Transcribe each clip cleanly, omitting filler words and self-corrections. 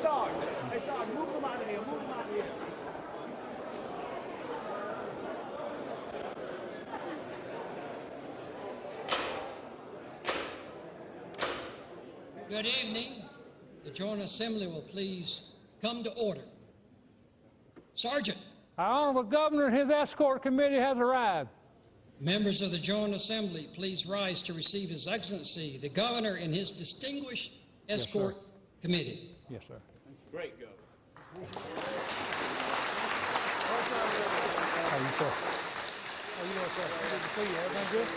Sarge. Hey, Sarge, move them out of here. Move them out of here. Good evening. The Joint Assembly will please come to order. Sergeant. Our Honorable Governor and his escort committee has arrived. Members of the Joint Assembly, please rise to receive His Excellency, the Governor, and his distinguished escort committee. Yes, sir. Great, Governor. How are you, sir? How are you, sir? Good to see you. Everything good?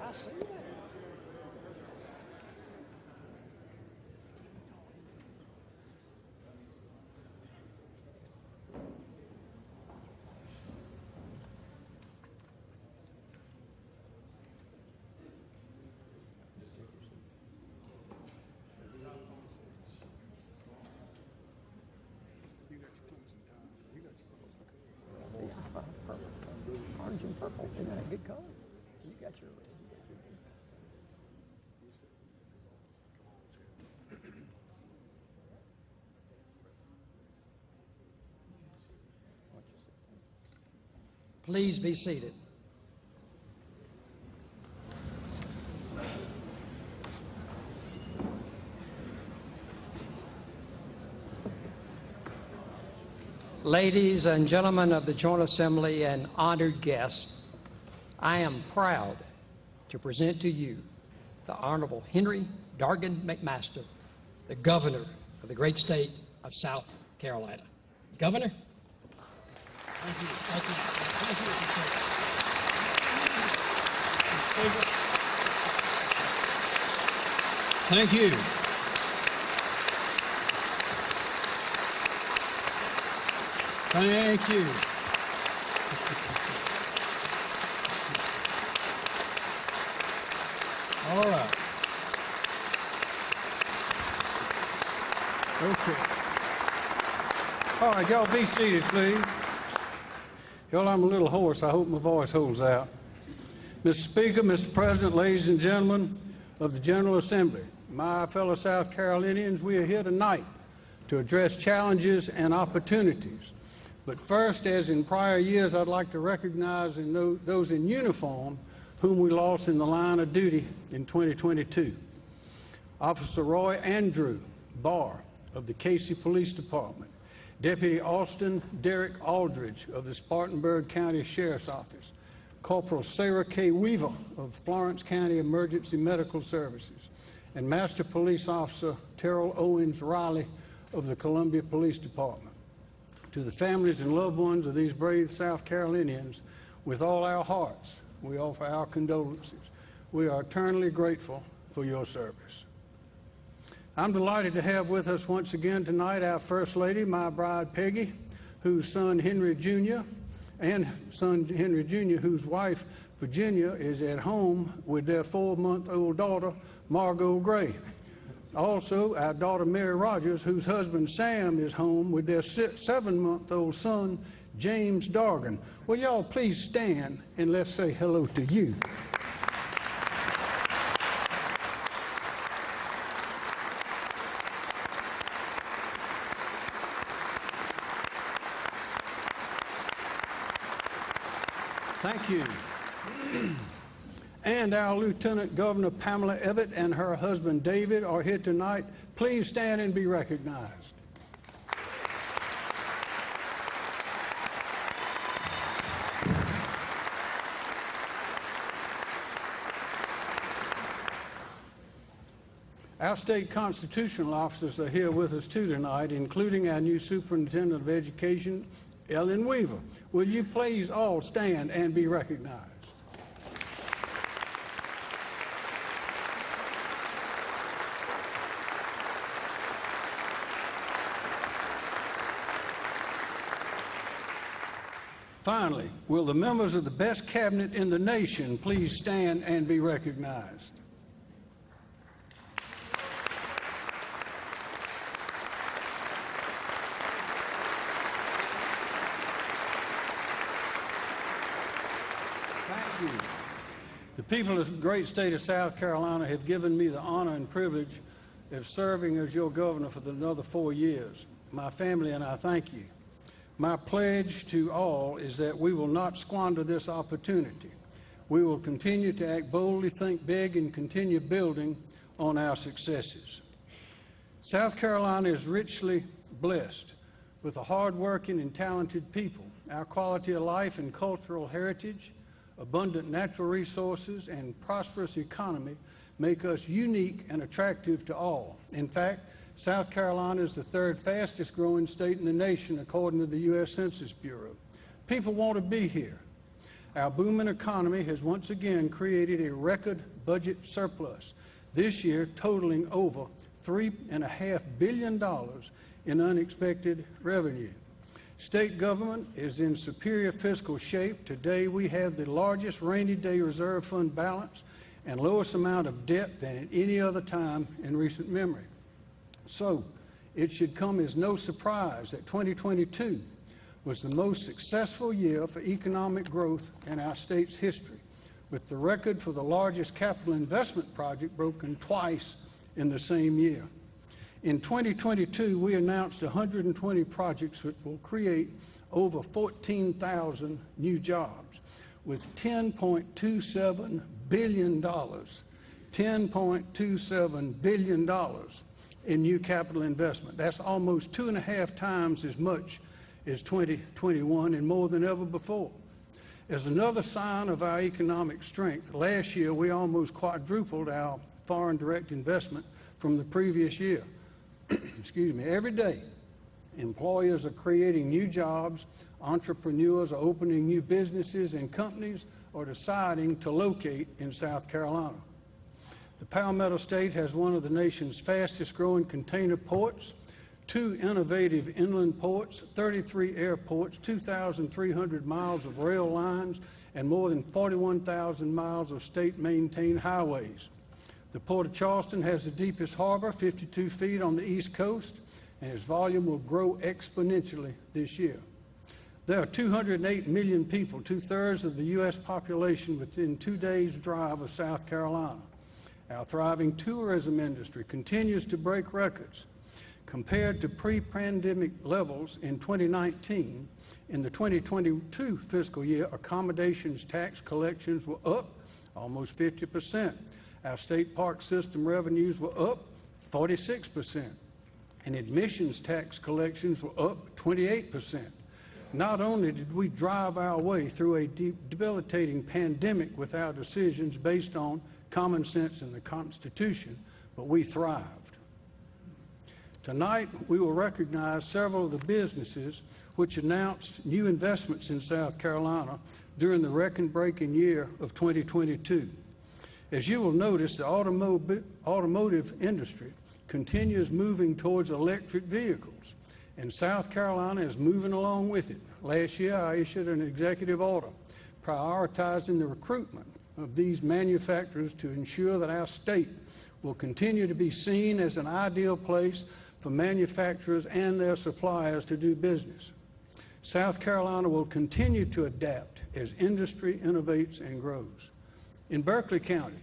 I see that. Orange and purple. Isn't that a good color? You got your red. Please be seated. Ladies and gentlemen of the Joint Assembly and honored guests, I am proud to present to you the Honorable Henry Dargan McMaster, the Governor of the great state of South Carolina. Governor? Thank you. Thank you. Thank you. Thank you. All right. Okay. All right, y'all be seated, please. Y'all, I'm a little hoarse. I hope my voice holds out. Mr. Speaker, Mr. President, ladies and gentlemen of the General Assembly, my fellow South Carolinians, we are here tonight to address challenges and opportunities. But first, as in prior years, I'd like to recognize those in uniform whom we lost in the line of duty in 2022. Officer Roy Andrew Barr of the Casey Police Department, Deputy Austin Derek Aldridge of the Spartanburg County Sheriff's Office, Corporal Sarah K. Weaver of Florence County Emergency Medical Services, and Master Police Officer Terrell Owens Riley of the Columbia Police Department. To the families and loved ones of these brave South Carolinians, with all our hearts, we offer our condolences. We are eternally grateful for your service. I'm delighted to have with us once again tonight our First Lady, my bride Peggy, whose son Henry Jr., whose wife Virginia is at home with their 4-month-old daughter, Margot Gray. Also, our daughter Mary Rogers, whose husband Sam is home with their 7-month-old son, James Dargan. Will y'all please stand and let's say hello to you. you. And our Lieutenant Governor Pamela Evett and her husband David are here tonight. Please stand and be recognized. Our state constitutional officers are here with us too tonight, including our new Superintendent of Education, Ellen Weaver. Will you please all stand and be recognized? Finally, will the members of the best cabinet in the nation please stand and be recognized? Thank you. The people of the great state of South Carolina have given me the honor and privilege of serving as your governor for another 4 years. My family and I thank you. My pledge to all is that we will not squander this opportunity. We will continue to act boldly, think big, and continue building on our successes. South Carolina is richly blessed with a hard-working and talented people. Our quality of life and cultural heritage, abundant natural resources, and prosperous economy make us unique and attractive to all. In fact, South Carolina is the third fastest growing state in the nation, according to the U.S. Census Bureau. People want to be here. Our booming economy has once again created a record budget surplus, this year totaling over $3.5 billion in unexpected revenue. State government is in superior fiscal shape. Today we have the largest rainy day reserve fund balance and lowest amount of debt than at any other time in recent memory. So, it should come as no surprise that 2022 was the most successful year for economic growth in our state's history, with the record for the largest capital investment project broken twice in the same year. In 2022, we announced 120 projects which will create over 14,000 new jobs, with $10.27 billion, $10.27 billion in new capital investment. That's almost 2.5 times as much as 2021 and more than ever before. As another sign of our economic strength, last year we almost quadrupled our foreign direct investment from the previous year. Excuse me. Every day, employers are creating new jobs, entrepreneurs are opening new businesses, and companies are deciding to locate in South Carolina. The Palmetto State has one of the nation's fastest growing container ports, 2 innovative inland ports, 33 airports, 2,300 miles of rail lines, and more than 41,000 miles of state-maintained highways. The Port of Charleston has the deepest harbor, 52 feet on the East Coast, and its volume will grow exponentially this year. There are 208 million people, 2/3 of the U.S. population, within 2 days' drive of South Carolina. Our thriving tourism industry continues to break records. Compared to pre-pandemic levels in 2019, in the 2022 fiscal year, accommodations tax collections were up almost 50%. Our state park system revenues were up 46%, and admissions tax collections were up 28%. Not only did we drive our way through a debilitating pandemic with our decisions based on common sense in the Constitution, but we thrived. Tonight, we will recognize several of the businesses which announced new investments in South Carolina during the record-breaking year of 2022. As you will notice, the automotive industry continues moving towards electric vehicles, and South Carolina is moving along with it. Last year, I issued an executive order prioritizing the recruitment of these manufacturers to ensure that our state will continue to be seen as an ideal place for manufacturers and their suppliers to do business. South Carolina will continue to adapt as industry innovates and grows. In Berkeley County,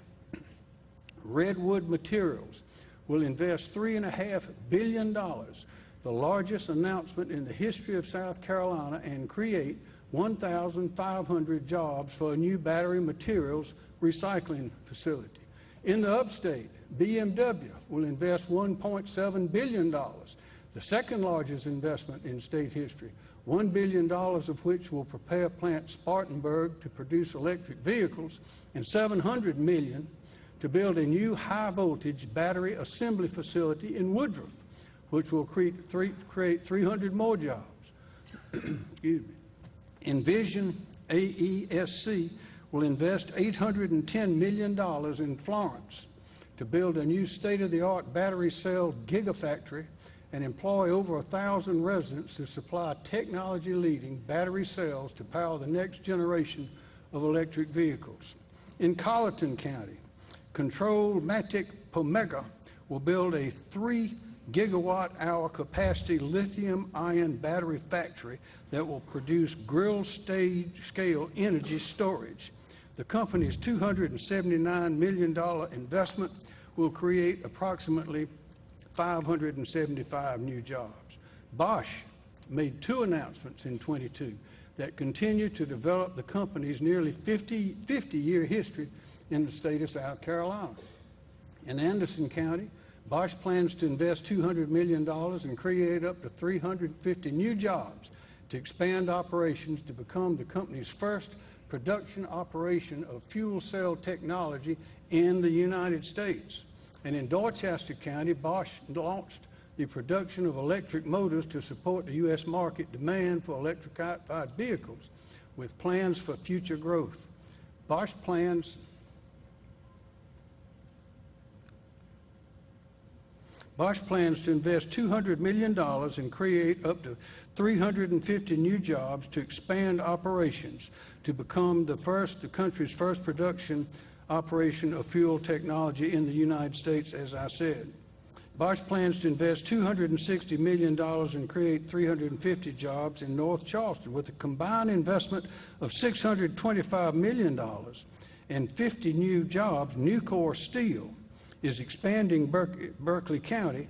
Redwood Materials will invest $3.5 billion, the largest announcement in the history of South Carolina, and create 1,500 jobs for a new battery materials recycling facility. In the upstate, BMW will invest $1.7 billion, the second largest investment in state history, $1 billion of which will prepare plant Spartanburg to produce electric vehicles, and $700 million to build a new high-voltage battery assembly facility in Woodruff, which will create 300 more jobs. Excuse me. Envision AESC will invest $810 million in Florence to build a new state-of-the-art battery cell gigafactory and employ over 1,000 residents to supply technology-leading battery cells to power the next generation of electric vehicles. In Colleton County, Control Matic Pomega will build a 3 gigawatt-hour capacity lithium-ion battery factory that will produce grill-scale energy storage. The company's $279 million investment will create approximately 575 new jobs. Bosch made 2 announcements in 22 that continue to develop the company's nearly 50-year history in the state of South Carolina. In Anderson County, Bosch plans to invest $200 million and create up to 350 new jobs to expand operations to become the company's first production operation of fuel cell technology in the United States. And in Dorchester County, Bosch launched the production of electric motors to support the U.S. market demand for electrified vehicles with plans for future growth. Bosch plans to invest $200 million and create up to 350 new jobs to expand operations to become the country's first production operation of fuel technology in the United States, as I said. Bosch plans to invest $260 million and create 350 jobs in North Charleston with a combined investment of $625 million and 50 new jobs. Nucor Steel is expanding Berkeley County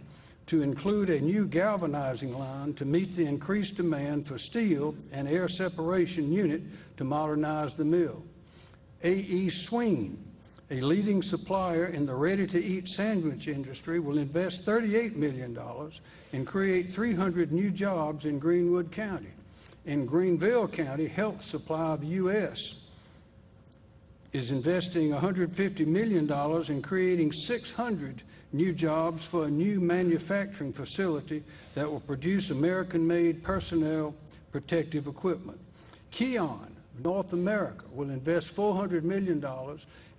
to include a new galvanizing line to meet the increased demand for steel and air separation unit to modernize the mill. A.E. Swing, a leading supplier in the ready-to-eat sandwich industry, will invest $38 million and create 300 new jobs in Greenwood County. In Greenville County, Health Supply of the U.S. is investing $150 million in creating 600 new jobs for a new manufacturing facility that will produce American-made personnel protective equipment. Keon, North America, will invest $400 million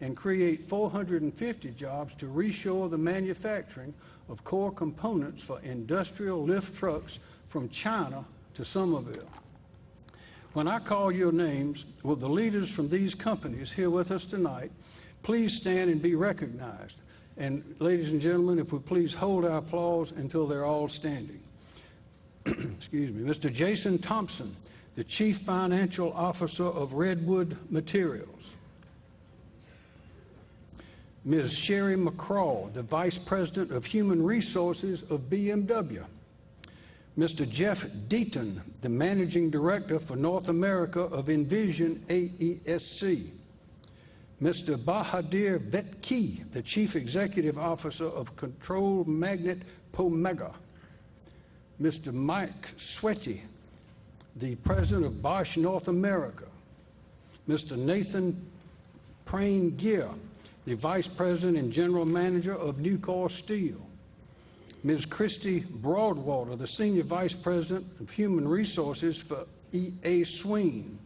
and create 450 jobs to reshore the manufacturing of core components for industrial lift trucks from China to Somerville. When I call your names, will the leaders from these companies here with us tonight please stand and be recognized? And ladies and gentlemen, if we please hold our applause until they're all standing. Excuse me. Mr. Jason Thompson, the Chief Financial Officer of Redwood Materials. Ms. Sherry McCraw, the Vice President of Human Resources of BMW. Mr. Jeff Deaton, the Managing Director for North America of Envision AESC. Mr. Bahadir Vetki, the Chief Executive Officer of Control Magnet Pomega. Mr. Mike Sweaty, the President of Bosch North America. Mr. Nathan Prain-Gear, the Vice President and General Manager of Nucor Steel. Ms. Christy Broadwater, the Senior Vice President of Human Resources for E.A. Swing.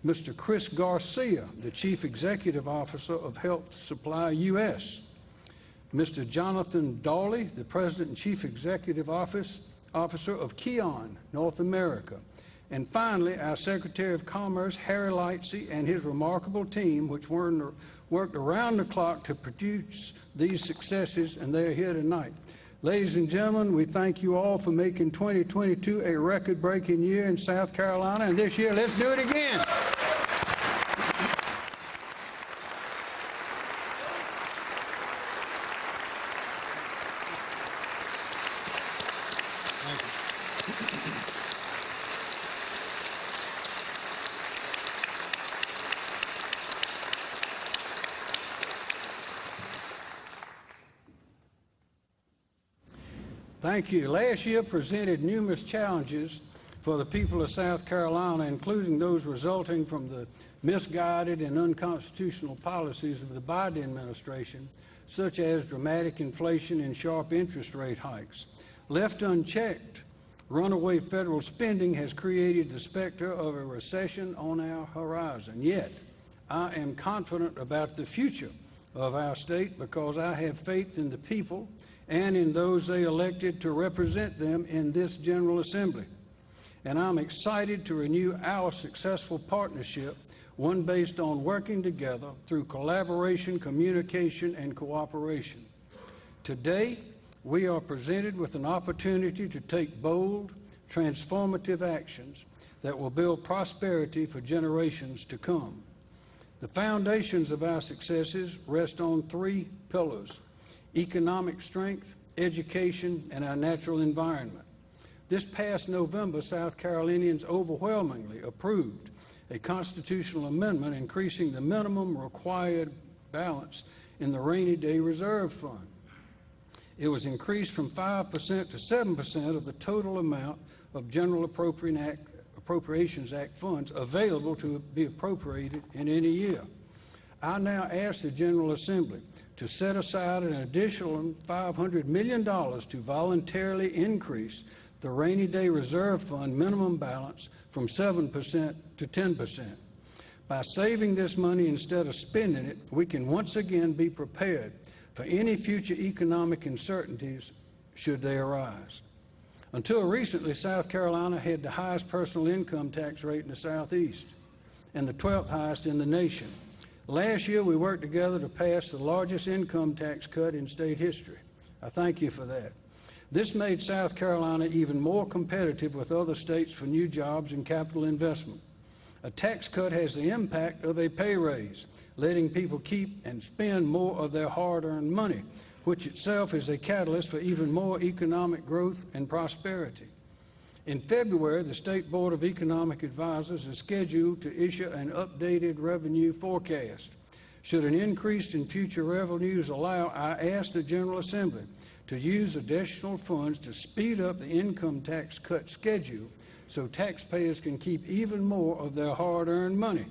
Mr. Chris Garcia, the Chief Executive Officer of Health Supply U.S. Mr. Jonathan Dawley, the President and Chief Executive Officer of Keon, North America. And finally, our Secretary of Commerce, Harry Lightsey, and his remarkable team, which worked around the clock to produce these successes, and they are here tonight. Ladies and gentlemen, we thank you all for making 2022 a record-breaking year in South Carolina, and this year, let's do it again. Thank you. Last year presented numerous challenges for the people of South Carolina, including those resulting from the misguided and unconstitutional policies of the Biden administration, such as dramatic inflation and sharp interest rate hikes. Left unchecked, runaway federal spending has created the specter of a recession on our horizon. Yet, I am confident about the future of our state because I have faith in the people and in those they elected to represent them in this General Assembly. And I'm excited to renew our successful partnership, one based on working together through collaboration, communication, and cooperation. Today, we are presented with an opportunity to take bold, transformative actions that will build prosperity for generations to come. The foundations of our successes rest on three pillars: economic strength, education, and our natural environment. This past November, South Carolinians overwhelmingly approved a constitutional amendment increasing the minimum required balance in the Rainy Day Reserve Fund. It was increased from 5% to 7% of the total amount of General Appropriations Act funds available to be appropriated in any year. I now ask the General Assembly to set aside an additional $500 million to voluntarily increase the Rainy Day Reserve Fund minimum balance from 7% to 10%. By saving this money instead of spending it, we can once again be prepared for any future economic uncertainties should they arise. Until recently, South Carolina had the highest personal income tax rate in the Southeast and the 12th highest in the nation. Last year, we worked together to pass the largest income tax cut in state history. I thank you for that. This made South Carolina even more competitive with other states for new jobs and capital investment. A tax cut has the impact of a pay raise, letting people keep and spend more of their hard-earned money, which itself is a catalyst for even more economic growth and prosperity. In February, the State Board of Economic Advisors is scheduled to issue an updated revenue forecast. Should an increase in future revenues allow, I ask the General Assembly to use additional funds to speed up the income tax cut schedule so taxpayers can keep even more of their hard-earned money.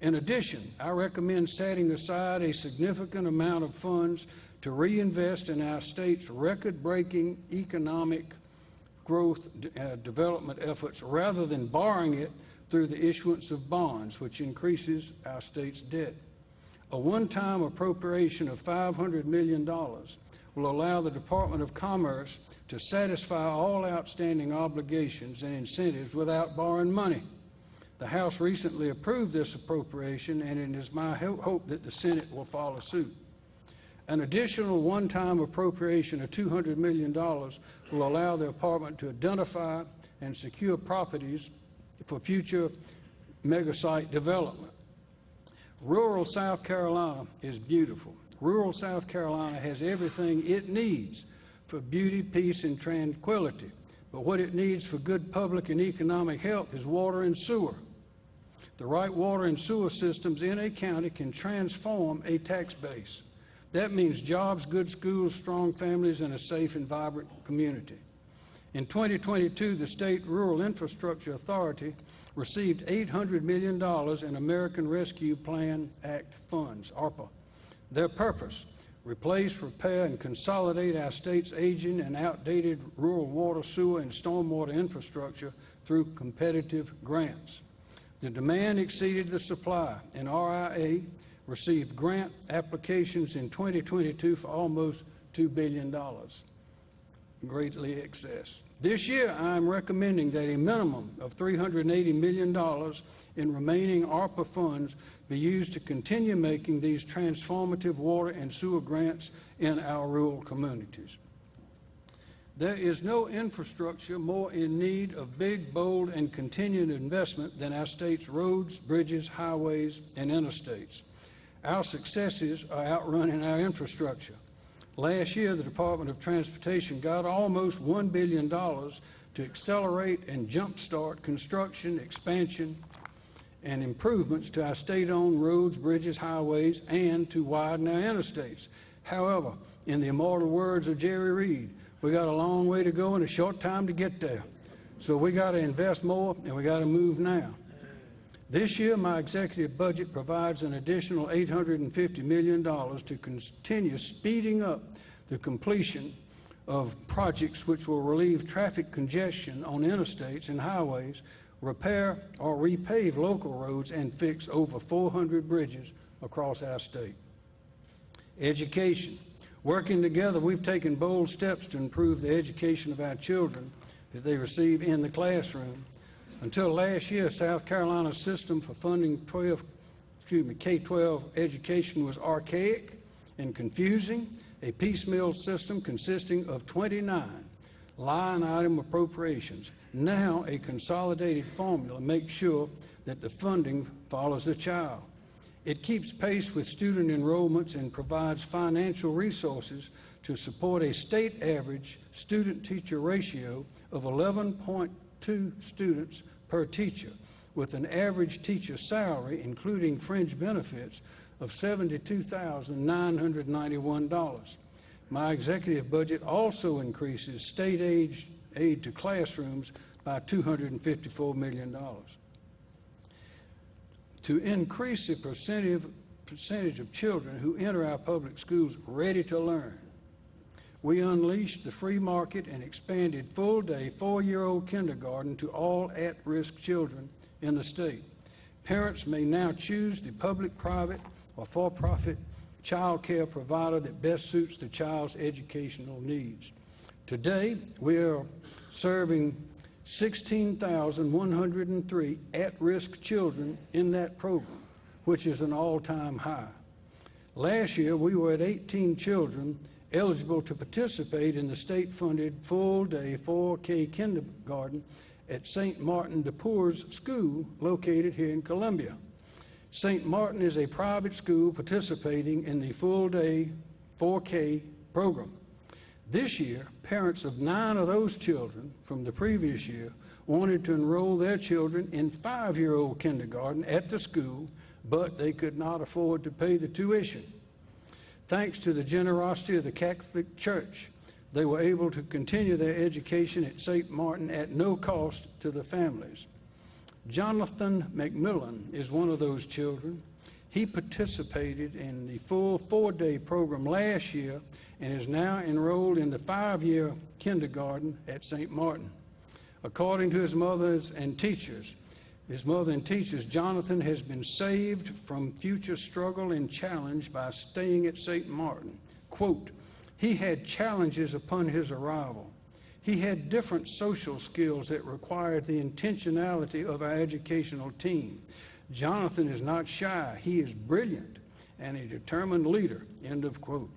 In addition, I recommend setting aside a significant amount of funds to reinvest in our state's record-breaking economic growth development efforts rather than borrowing it through the issuance of bonds, which increases our state's debt. A one-time appropriation of $500 million will allow the Department of Commerce to satisfy all outstanding obligations and incentives without borrowing money. The House recently approved this appropriation, and it is my hope that the Senate will follow suit. An additional one-time appropriation of $200 million will allow the department to identify and secure properties for future mega-site development. Rural South Carolina is beautiful. Rural South Carolina has everything it needs for beauty, peace, and tranquility. But what it needs for good public and economic health is water and sewer. The right water and sewer systems in a county can transform a tax base. That means jobs, good schools, strong families, and a safe and vibrant community. In 2022, the State Rural Infrastructure Authority received $800 million in American Rescue Plan Act funds, ARPA. Their purpose: replace, repair, and consolidate our state's aging and outdated rural water, sewer, and stormwater infrastructure through competitive grants. The demand exceeded the supply, and RIA received grant applications in 2022 for almost $2 billion, greatly excess. This year, I am recommending that a minimum of $380 million in remaining ARPA funds be used to continue making these transformative water and sewer grants in our rural communities. There is no infrastructure more in need of big, bold, and continued investment than our state's roads, bridges, highways, and interstates. Our successes are outrunning our infrastructure. Last year, the Department of Transportation got almost $1 billion to accelerate and jumpstart construction, expansion, and improvements to our state-owned roads, bridges, highways, and to widen our interstates. However, in the immortal words of Jerry Reed, We got a long way to go and a short time to get there. So we got to invest more, and we got to move now. This year, my executive budget provides an additional $850 million to continue speeding up the completion of projects which will relieve traffic congestion on interstates and highways, repair or repave local roads, and fix over 400 bridges across our state. Education. Working together, we've taken bold steps to improve the education of our children that they receive in the classroom. Until last year, South Carolina's system for funding K-12 education was archaic and confusing, a piecemeal system consisting of 29 line item appropriations. Now, a consolidated formula makes sure that the funding follows the child. It keeps pace with student enrollments and provides financial resources to support a state average student-teacher ratio of 11.2 students per teacher, with an average teacher salary, including fringe benefits, of $72,991. My executive budget also increases state aid to classrooms by $254 million. To increase the percentage of children who enter our public schools ready to learn, we unleashed the free market and expanded full-day 4-year-old kindergarten to all at-risk children in the state. Parents may now choose the public, private, or for-profit child care provider that best suits the child's educational needs. Today, we are serving 16,103 at-risk children in that program, which is an all-time high. Last year, we were at 18 children eligible to participate in the state-funded full-day 4K kindergarten at St. Martin de Porres School located here in Columbia. St. Martin is a private school participating in the full-day 4K program. This year, parents of 9 of those children from the previous year wanted to enroll their children in 5-year-old kindergarten at the school, but they could not afford to pay the tuition. Thanks to the generosity of the Catholic Church, they were able to continue their education at St. Martin at no cost to the families. Jonathan McMillan is one of those children. He participated in the full 4-day program last year and is now enrolled in the 5-year kindergarten at St. Martin. According to his mother and teachers, Jonathan has been saved from future struggle and challenge by staying at St. Martin. Quote, he had challenges upon his arrival. He had different social skills that required the intentionality of our educational team. Jonathan is not shy. He is brilliant and a determined leader, end of quote.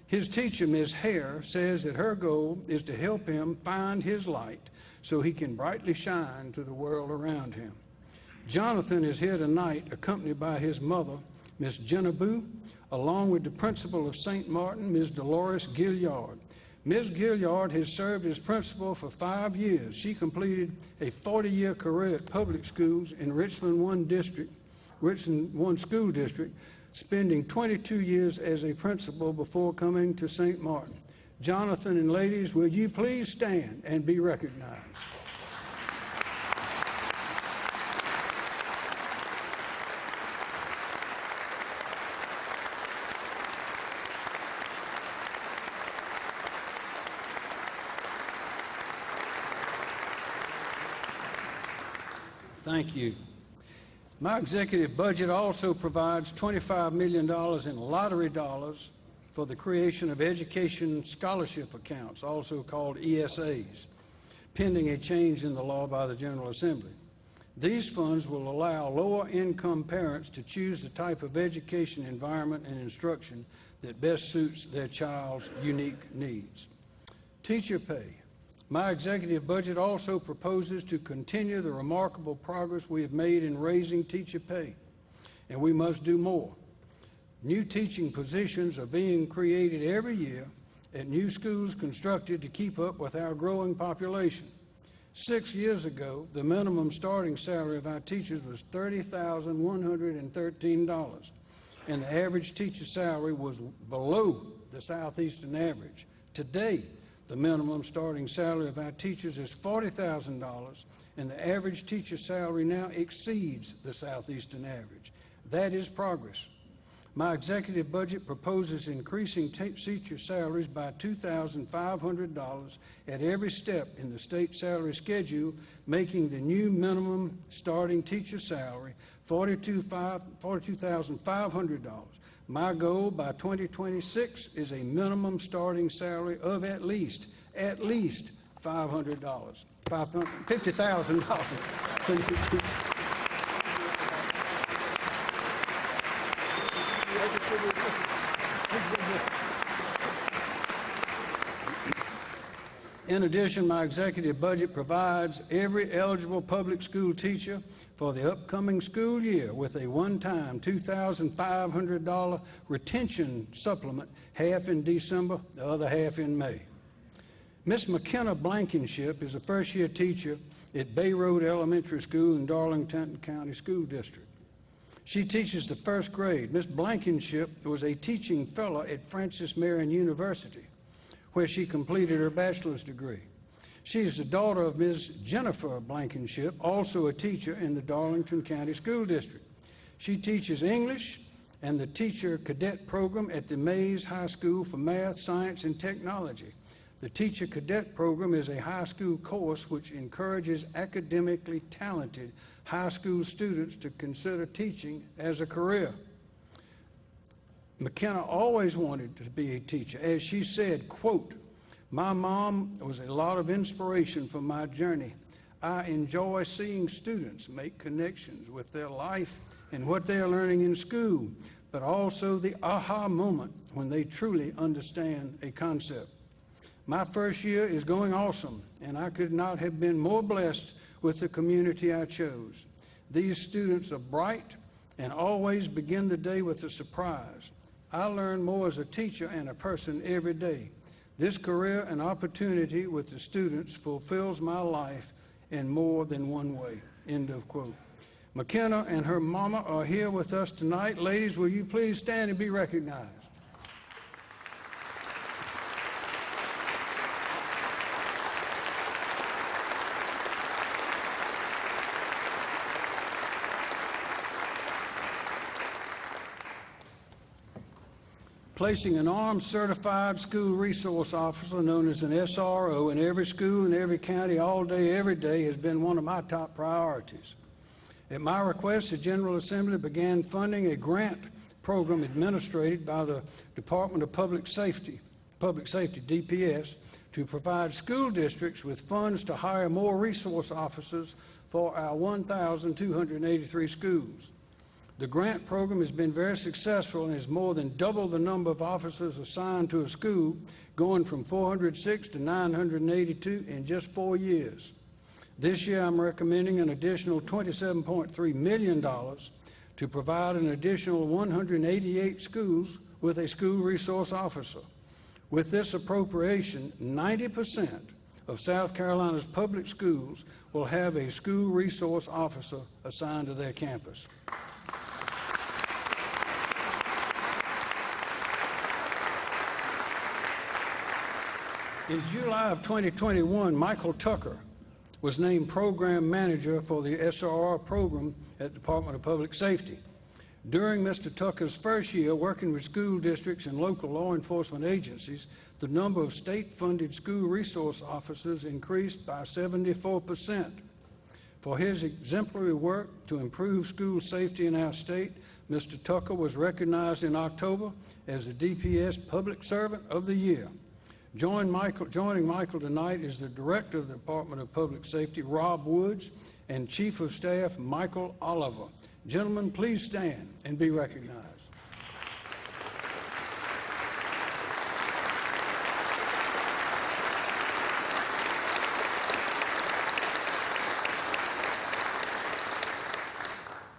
His teacher, Ms. Hare, says that her goal is to help him find his light so he can brightly shine to the world around him. Jonathan is here tonight accompanied by his mother, Ms. Jennabu, along with the principal of St. Martin, Ms. Dolores Gilliard. Ms. Gilliard has served as principal for 5 years. She completed a 40-year career at public schools in Richland One School District, spending 22 years as a principal before coming to St. Martin. Jonathan and ladies, will you please stand and be recognized? Thank you. My executive budget also provides $25 million in lottery dollars for the creation of education scholarship accounts, also called ESAs, pending a change in the law by the General Assembly. These funds will allow lower-income parents to choose the type of education environment and instruction that best suits their child's unique needs. Teacher pay. My executive budget also proposes to continue the remarkable progress we have made in raising teacher pay, and we must do more. New teaching positions are being created every year at new schools constructed to keep up with our growing population. 6 years ago, the minimum starting salary of our teachers was $30,113, and the average teacher salary was below the southeastern average. Today, The minimum starting salary of our teachers is $40,000, and the average teacher salary now exceeds the Southeastern average. That is progress. My executive budget proposes increasing teacher salaries by $2,500 at every step in the state salary schedule, making the new minimum starting teacher salary $42,500. My goal by 2026 is a minimum starting salary of at least $500, $50,000. In addition, my executive budget provides every eligible public school teacher for the upcoming school year with a one-time $2,500 retention supplement, half in December, the other half in May. Miss McKenna Blankenship is a first-year teacher at Bay Road Elementary School in Darlington County School District. She teaches the first grade. Miss Blankenship was a teaching fellow at Francis Marion University, where she completed her bachelor's degree. She is the daughter of Ms. Jennifer Blankenship, also a teacher in the Darlington County School District. She teaches English and the teacher cadet program at the Mays High School for Math, Science, and Technology. The teacher cadet program is a high school course which encourages academically talented high school students to consider teaching as a career. McKenna always wanted to be a teacher. As she said, quote, "My mom was a lot of inspiration for my journey. I enjoy seeing students make connections with their life and what they are learning in school, but also the aha moment when they truly understand a concept. My first year is going awesome, and I could not have been more blessed with the community I chose. These students are bright and always begin the day with a surprise. I learn more as a teacher and a person every day. This career and opportunity with the students fulfills my life in more than one way." End of quote. McKenna and her mama are here with us tonight. Ladies, will you please stand and be recognized? Placing an armed certified school resource officer known as an SRO in every school in every county all day, every day has been one of my top priorities. At my request, the General Assembly began funding a grant program administered by the Department of Public Safety, DPS, to provide school districts with funds to hire more resource officers for our 1,283 schools. The grant program has been very successful and has more than doubled the number of officers assigned to a school, going from 406 to 982 in just 4 years. This year, I'm recommending an additional $27.3 million to provide an additional 188 schools with a school resource officer. With this appropriation, 90% of South Carolina's public schools will have a school resource officer assigned to their campus. In July of 2021, Michael Tucker was named Program Manager for the SRR program at the Department of Public Safety. During Mr. Tucker's first year working with school districts and local law enforcement agencies, the number of state-funded school resource officers increased by 74%. For his exemplary work to improve school safety in our state, Mr. Tucker was recognized in October as the DPS Public Servant of the Year. Joining Michael tonight is the Director of the Department of Public Safety, Rob Woods, and Chief of Staff, Michael Oliver. Gentlemen, please stand and be recognized.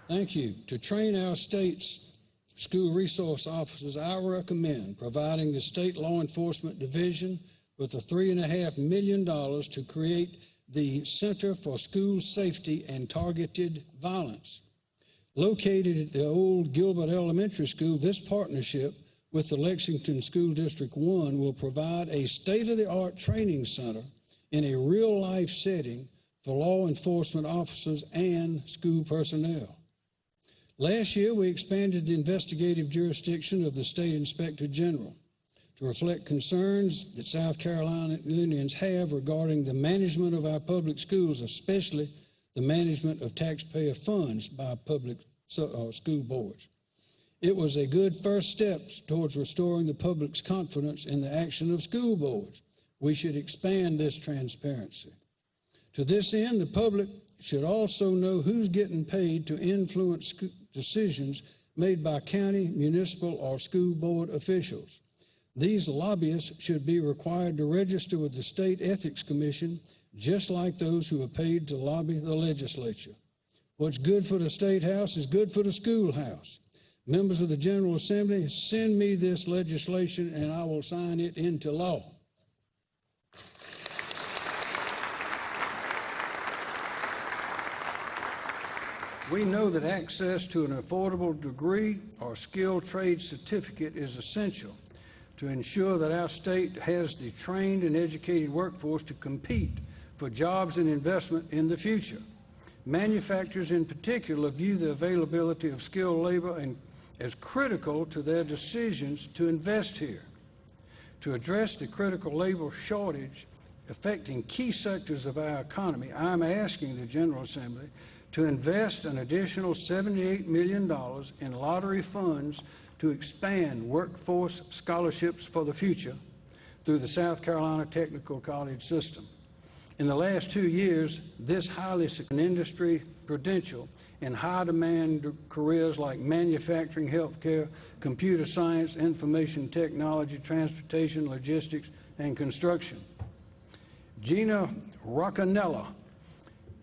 Thank you. To train our state's school resource officers, I recommend providing the State Law Enforcement Division with the $3.5 million to create the Center for School Safety and Targeted Violence. Located at the old Gilbert Elementary School, this partnership with the Lexington School District 1 will provide a state-of-the-art training center in a real-life setting for law enforcement officers and school personnel. Last year, we expanded the investigative jurisdiction of the State Inspector General to reflect concerns that South Carolinians have regarding the management of our public schools, especially the management of taxpayer funds by public school boards. It was a good first step towards restoring the public's confidence in the action of school boards. We should expand this transparency. To this end, the public should also know who's getting paid to influence decisions made by county, municipal, or school board officials. These lobbyists should be required to register with the State Ethics Commission, just like those who are paid to lobby the legislature. What's good for the State House is good for the schoolhouse. Members of the General Assembly, send me this legislation and I will sign it into law. We know that access to an affordable degree or skilled trade certificate is essential to ensure that our state has the trained and educated workforce to compete for jobs and investment in the future. Manufacturers in particular view the availability of skilled labor as critical to their decisions to invest here. To address the critical labor shortage affecting key sectors of our economy, I'm asking the General Assembly to invest an additional $78 million in lottery funds to expand workforce scholarships for the future through the South Carolina Technical College system. In the last 2 years, this highly industry credential in high-demand careers like manufacturing, healthcare, computer science, information technology, transportation, logistics, and construction. Gina Roccanella,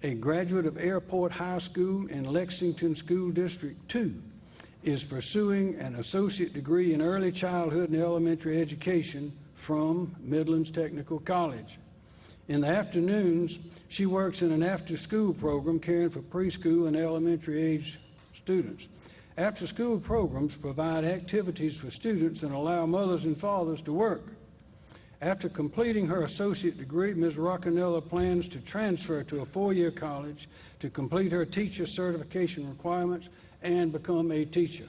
a graduate of Airport High School in Lexington School District 2, is pursuing an associate degree in early childhood and elementary education from Midlands Technical College. In the afternoons, she works in an after-school program caring for preschool and elementary age students. After-school programs provide activities for students and allow mothers and fathers to work. After completing her associate degree, Ms. Roccanella plans to transfer to a four-year college to complete her teacher certification requirements and become a teacher.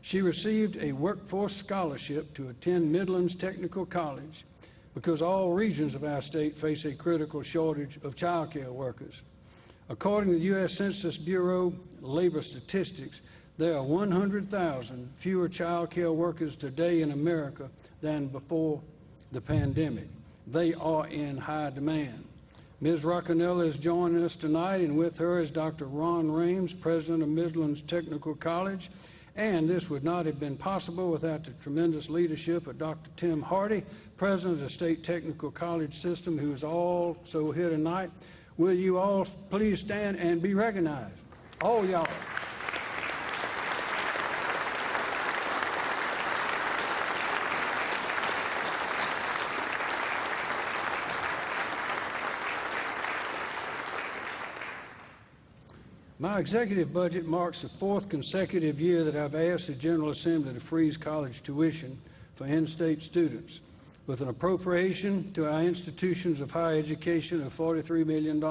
She received a workforce scholarship to attend Midlands Technical College because all regions of our state face a critical shortage of child care workers. According to the U.S. Census Bureau labor statistics, there are 100,000 fewer child care workers today in America than before the pandemic. They are in high demand. Ms. Roccanella is joining us tonight, and with her is Dr. Ron Rames, president of Midlands Technical College. And this would not have been possible without the tremendous leadership of Dr. Tim Hardy, president of the State Technical College System, who is also here tonight. Will you all please stand and be recognized? All y'all. My executive budget marks the fourth consecutive year that I've asked the General Assembly to freeze college tuition for in-state students, with an appropriation to our institutions of higher education of $43 million.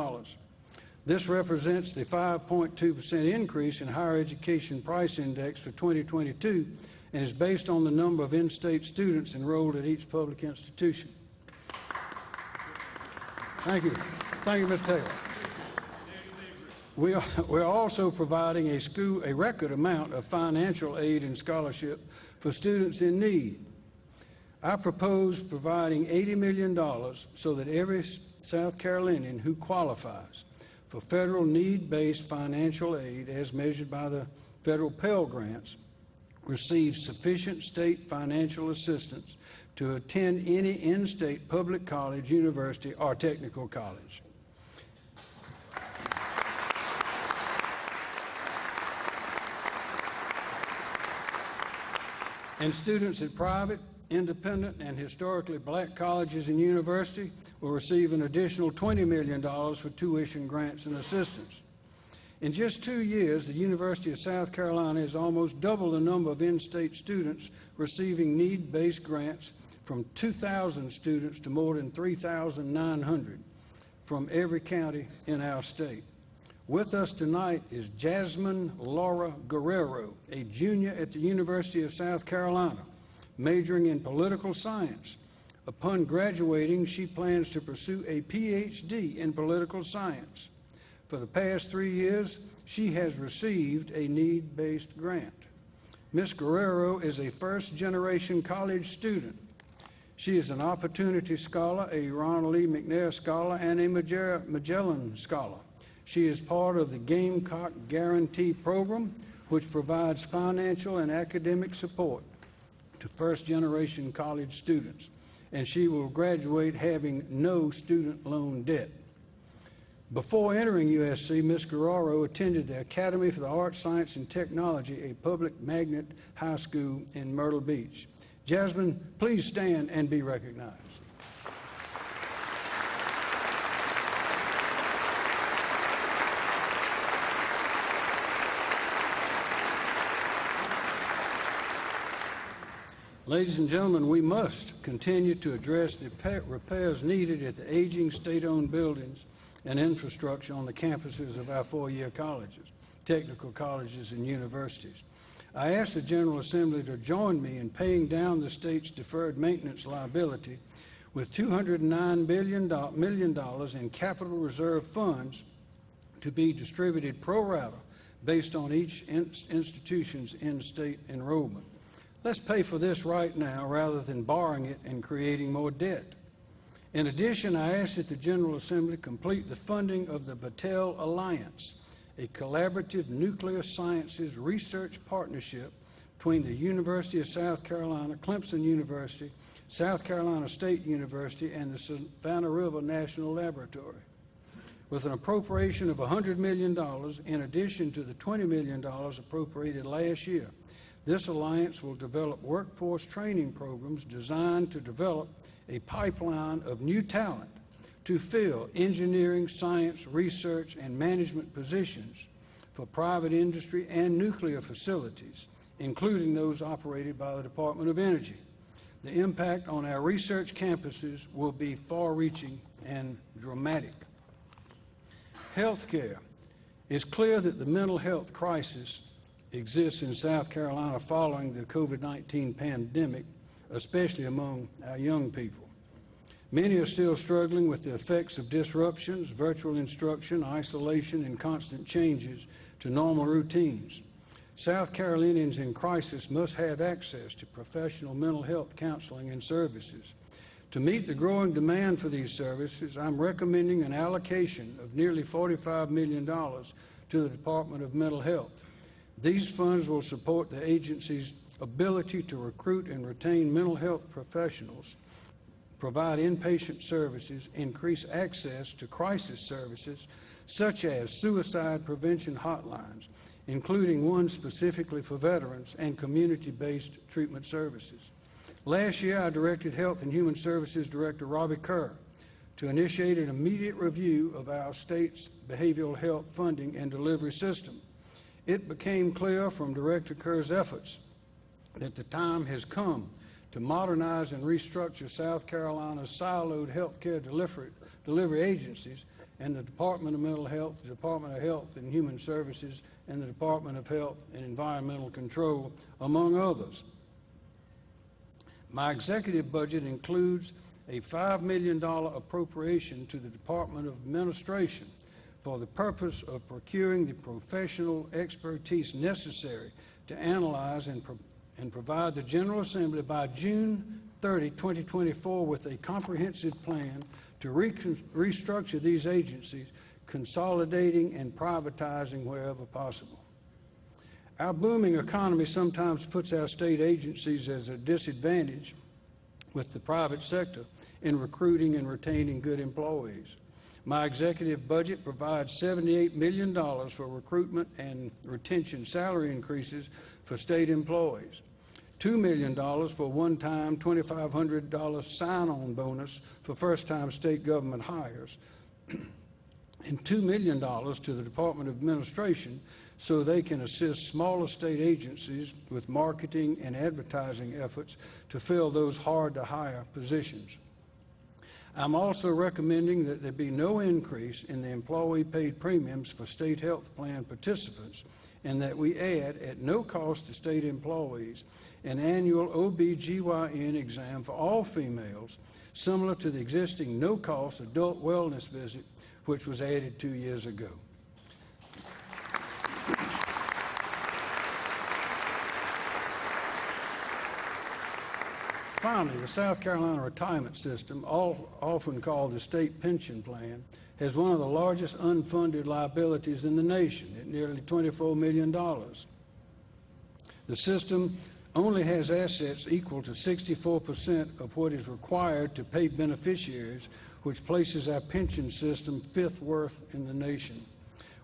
This represents the 5.2% increase in higher education price index for 2022 and is based on the number of in-state students enrolled at each public institution. Thank you. Thank you, Ms. Taylor. We're also providing a record amount of financial aid and scholarship for students in need. I propose providing $80 million so that every South Carolinian who qualifies for federal need-based financial aid, as measured by the federal Pell Grants, receives sufficient state financial assistance to attend any in-state public college, university, or technical college. And students at private, independent, and historically black colleges and universities will receive an additional $20 million for tuition grants and assistance. In just 2 years, the University of South Carolina has almost doubled the number of in-state students receiving need-based grants, from 2,000 students to more than 3,900 from every county in our state. With us tonight is Jasmine Laura Guerrero, a junior at the University of South Carolina, majoring in political science. Upon graduating, she plans to pursue a PhD in political science. For the past 3 years, she has received a need-based grant. Ms. Guerrero is a first-generation college student. She is an Opportunity Scholar, a Ronald E. McNair Scholar, and a Magellan Scholar. She is part of the Gamecock Guarantee Program, which provides financial and academic support to first-generation college students, and she will graduate having no student loan debt. Before entering USC, Ms. Guerrero attended the Academy for the Arts, Science, and Technology, a public magnet high school in Myrtle Beach. Jasmine, please stand and be recognized. Ladies and gentlemen, we must continue to address the repairs needed at the aging state-owned buildings and infrastructure on the campuses of our four-year colleges, technical colleges, and universities. I ask the General Assembly to join me in paying down the state's deferred maintenance liability with $209 million in capital reserve funds to be distributed pro rata based on each institution's in-state enrollment. Let's pay for this right now rather than borrowing it and creating more debt. In addition, I ask that the General Assembly complete the funding of the Battelle Alliance, a collaborative nuclear sciences research partnership between the University of South Carolina, Clemson University, South Carolina State University, and the Savannah River National Laboratory. With an appropriation of $100 million in addition to the $20 million appropriated last year, this alliance will develop workforce training programs designed to develop a pipeline of new talent to fill engineering, science, research, and management positions for private industry and nuclear facilities, including those operated by the Department of Energy. The impact on our research campuses will be far-reaching and dramatic. Healthcare. It's clear that the mental health crisis exists in South Carolina following the COVID-19 pandemic, especially among our young people. Many are still struggling with the effects of disruptions, virtual instruction, isolation, and constant changes to normal routines. South Carolinians in crisis must have access to professional mental health counseling and services. To meet the growing demand for these services, I'm recommending an allocation of nearly $45 million to the Department of Mental Health. These funds will support the agency's ability to recruit and retain mental health professionals, provide inpatient services, increase access to crisis services such as suicide prevention hotlines, including one specifically for veterans, and community-based treatment services. Last year, I directed Health and Human Services Director Robbie Kerr to initiate an immediate review of our state's behavioral health funding and delivery system. It became clear from Director Kerr's efforts that the time has come to modernize and restructure South Carolina's siloed healthcare delivery agencies and the Department of Mental Health, the Department of Health and Human Services, and the Department of Health and Environmental Control, among others. My executive budget includes a $5 million appropriation to the Department of Administration for the purpose of procuring the professional expertise necessary to analyze and provide the General Assembly by June 30, 2024 with a comprehensive plan to restructure these agencies, consolidating and privatizing wherever possible. Our booming economy sometimes puts our state agencies at a disadvantage with the private sector in recruiting and retaining good employees. My executive budget provides $78 million for recruitment and retention salary increases for state employees, $2 million for one-time $2,500 sign-on bonus for first-time state government hires, and $2 million to the Department of Administration so they can assist smaller state agencies with marketing and advertising efforts to fill those hard-to-hire positions. I'm also recommending that there be no increase in the employee-paid premiums for state health plan participants, and that we add, at no cost to state employees, an annual OB/GYN exam for all females, similar to the existing no-cost adult wellness visit, which was added 2 years ago. Finally, the South Carolina retirement system, often called the state pension plan, has one of the largest unfunded liabilities in the nation at nearly $24 million. The system only has assets equal to 64% of what is required to pay beneficiaries, which places our pension system fifth worst in the nation.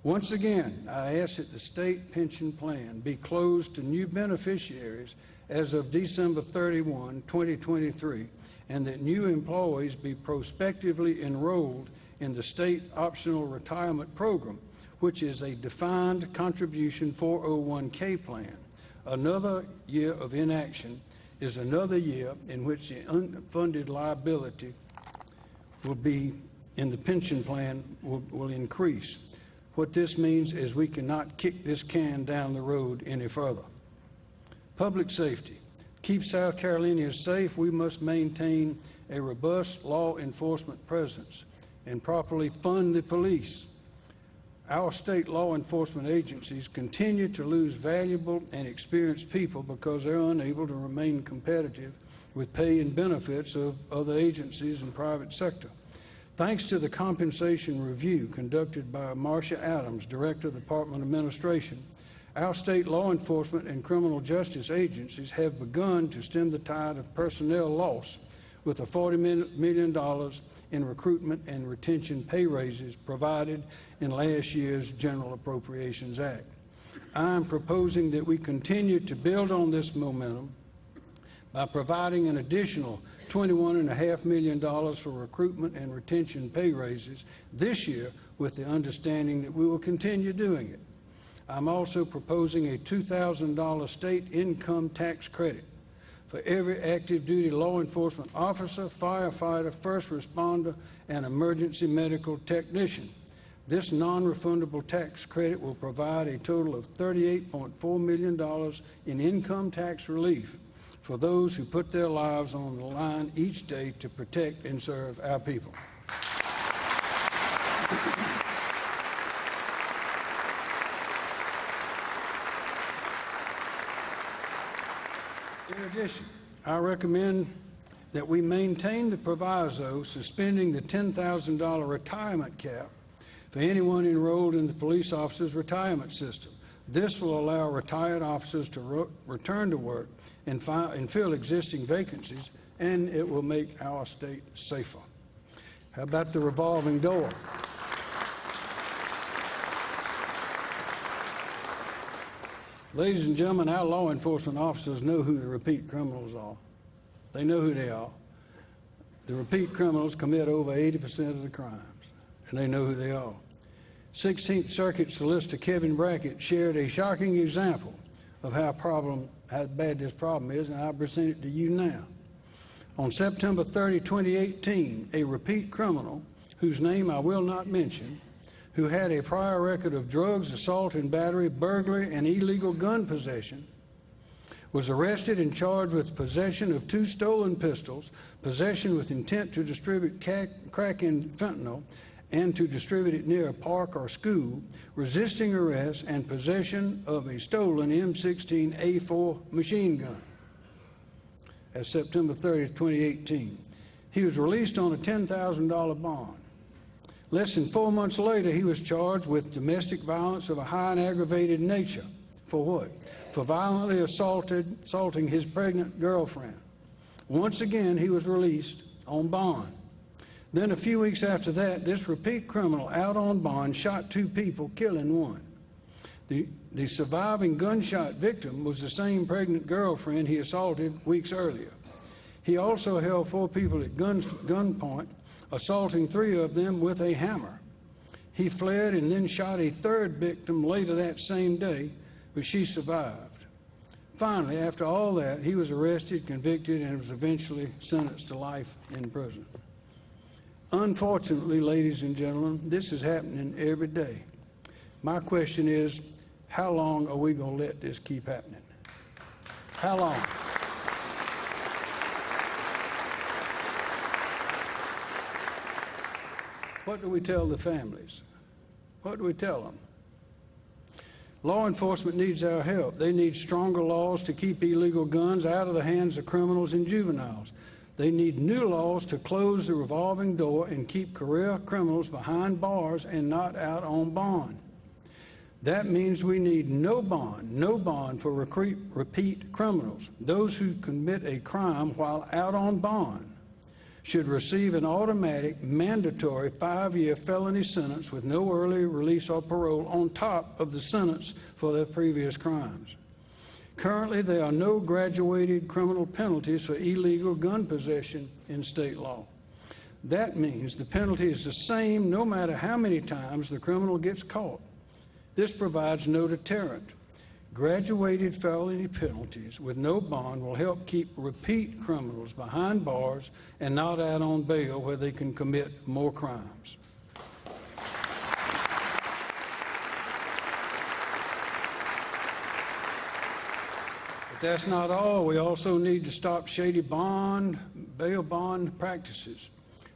Once again, I ask that the state pension plan be closed to new beneficiaries as of December 31, 2023, and that new employees be prospectively enrolled in the state optional retirement program, which is a defined contribution 401k plan. Another year of inaction is another year in which the unfunded liability will be in the pension plan will increase. What this means is we cannot kick this can down the road any further. Public safety. Keep South Carolinians safe, we must maintain a robust law enforcement presence and properly fund the police. Our state law enforcement agencies continue to lose valuable and experienced people because they're unable to remain competitive with pay and benefits of other agencies and private sector. Thanks to the compensation review conducted by Marcia Adams, Director of the Department of Administration, our state law enforcement and criminal justice agencies have begun to stem the tide of personnel loss with a $40 million in recruitment and retention pay raises provided in last year's General Appropriations Act. I am proposing that we continue to build on this momentum by providing an additional $21.5 million for recruitment and retention pay raises this year, with the understanding that we will continue doing it. I'm also proposing a $2,000 state income tax credit for every active duty law enforcement officer, firefighter, first responder, and emergency medical technician. This non-refundable tax credit will provide a total of $38.4 million in income tax relief for those who put their lives on the line each day to protect and serve our people. In addition, I recommend that we maintain the proviso suspending the $10,000 retirement cap for anyone enrolled in the police officers' retirement system. This will allow retired officers to return to work and fill existing vacancies, and it will make our state safer. How about the revolving door? Ladies and gentlemen, our law enforcement officers know who the repeat criminals are. They know who they are. The repeat criminals commit over 80% of the crimes, and they know who they are. 16th Circuit Solicitor Kevin Brackett shared a shocking example of how bad this problem is, and I present it to you now. On September 30, 2018, a repeat criminal, whose name I will not mention, who had a prior record of drugs, assault and battery, burglary, and illegal gun possession, was arrested and charged with possession of 2 stolen pistols, possession with intent to distribute crack and fentanyl, and to distribute it near a park or school, resisting arrest, and possession of a stolen M16A4 machine gun. As September 30, 2018. He was released on a $10,000 bond. Less than 4 months later, he was charged with domestic violence of a high and aggravated nature. For what? For violently assaulting his pregnant girlfriend. Once again, he was released on bond. Then a few weeks after that, this repeat criminal out on bond shot 2 people, killing 1. The surviving gunshot victim was the same pregnant girlfriend he assaulted weeks earlier. He also held 4 people at gunpoint, assaulting 3 of them with a hammer. He fled and then shot a third victim later that same day, but she survived. Finally, after all that, he was arrested, convicted, and was eventually sentenced to life in prison. Unfortunately, ladies and gentlemen, this is happening every day. My question is, how long are we going to let this keep happening? How long? What do we tell the families? What do we tell them? Law enforcement needs our help. They need stronger laws to keep illegal guns out of the hands of criminals and juveniles. They need new laws to close the revolving door and keep career criminals behind bars and not out on bond. That means we need no bond for repeat criminals. Those who commit a crime while out on bond should receive an automatic, mandatory 5-year felony sentence with no early release or parole on top of the sentence for their previous crimes. Currently, there are no graduated criminal penalties for illegal gun possession in state law. That means the penalty is the same no matter how many times the criminal gets caught. This provides no deterrent. Graduated felony penalties with no bond will help keep repeat criminals behind bars and not out on bail where they can commit more crimes. But that's not all. We also need to stop shady bail bond practices.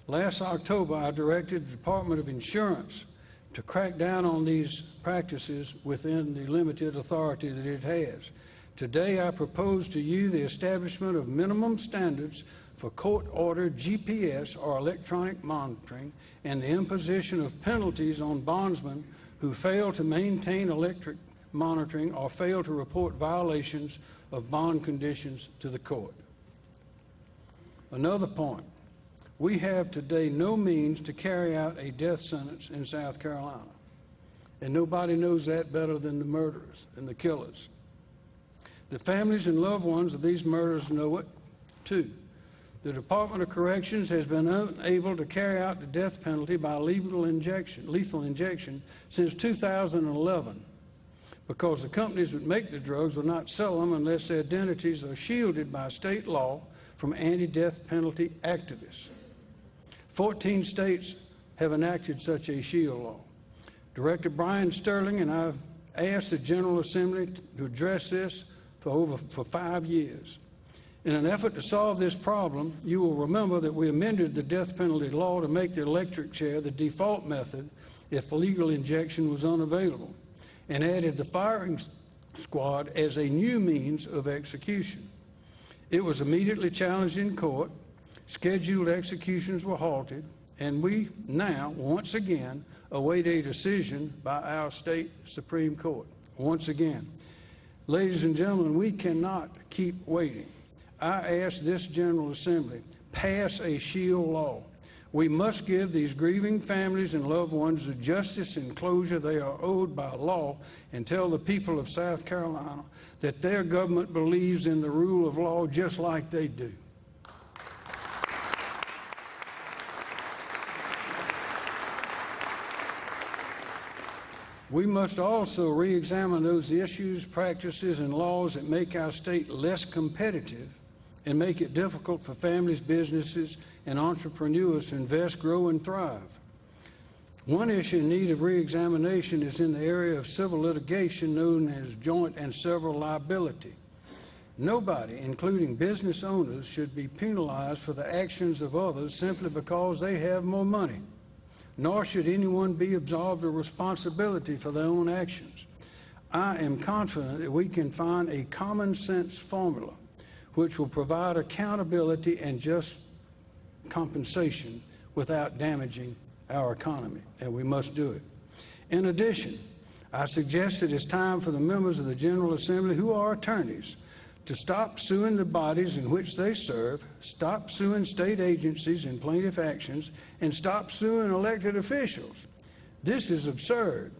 Last October, I directed the Department of Insurance to crack down on these practices within the limited authority that it has. Today, I propose to you the establishment of minimum standards for court-ordered GPS or electronic monitoring and the imposition of penalties on bondsmen who fail to maintain electric monitoring or fail to report violations of bond conditions to the court. Another point. We have today no means to carry out a death sentence in South Carolina. And nobody knows that better than the murderers and the killers. The families and loved ones of these murderers know it, too. The Department of Corrections has been unable to carry out the death penalty by lethal injection since 2011 because the companies that make the drugs will not sell them unless their identities are shielded by state law from anti-death penalty activists. 14 states have enacted such a shield law. Director Brian Sterling and I have asked the General Assembly to address this for 5 years. In an effort to solve this problem, you will remember that we amended the death penalty law to make the electric chair the default method if legal injection was unavailable, and added the firing squad as a new means of execution. It was immediately challenged in court. Scheduled executions were halted, and we now, once again, await a decision by our state Supreme Court. Once again. Ladies and gentlemen, we cannot keep waiting. I ask this General Assembly, pass a shield law. We must give these grieving families and loved ones the justice and closure they are owed by law and tell the people of South Carolina that their government believes in the rule of law just like they do. We must also re-examine those issues, practices, and laws that make our state less competitive and make it difficult for families, businesses, and entrepreneurs to invest, grow, and thrive. One issue in need of re-examination is in the area of civil litigation known as joint and several liability. Nobody, including business owners, should be penalized for the actions of others simply because they have more money. Nor should anyone be absolved of responsibility for their own actions. I am confident that we can find a common sense formula which will provide accountability and just compensation without damaging our economy, and we must do it. In addition, I suggest that it's time for the members of the General Assembly who are attorneys to stop suing the bodies in which they serve, stop suing state agencies in plaintiff actions, and stop suing elected officials. This is absurd.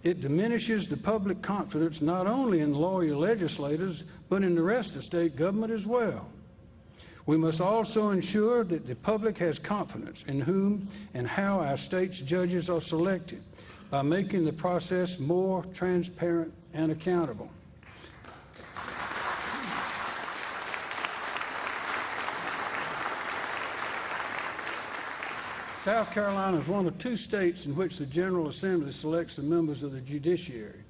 It diminishes the public confidence not only in loyal legislators, but in the rest of state government as well. We must also ensure that the public has confidence in whom and how our state's judges are selected by making the process more transparent and accountable. South Carolina is one of 2 states in which the General Assembly selects the members of the judiciary.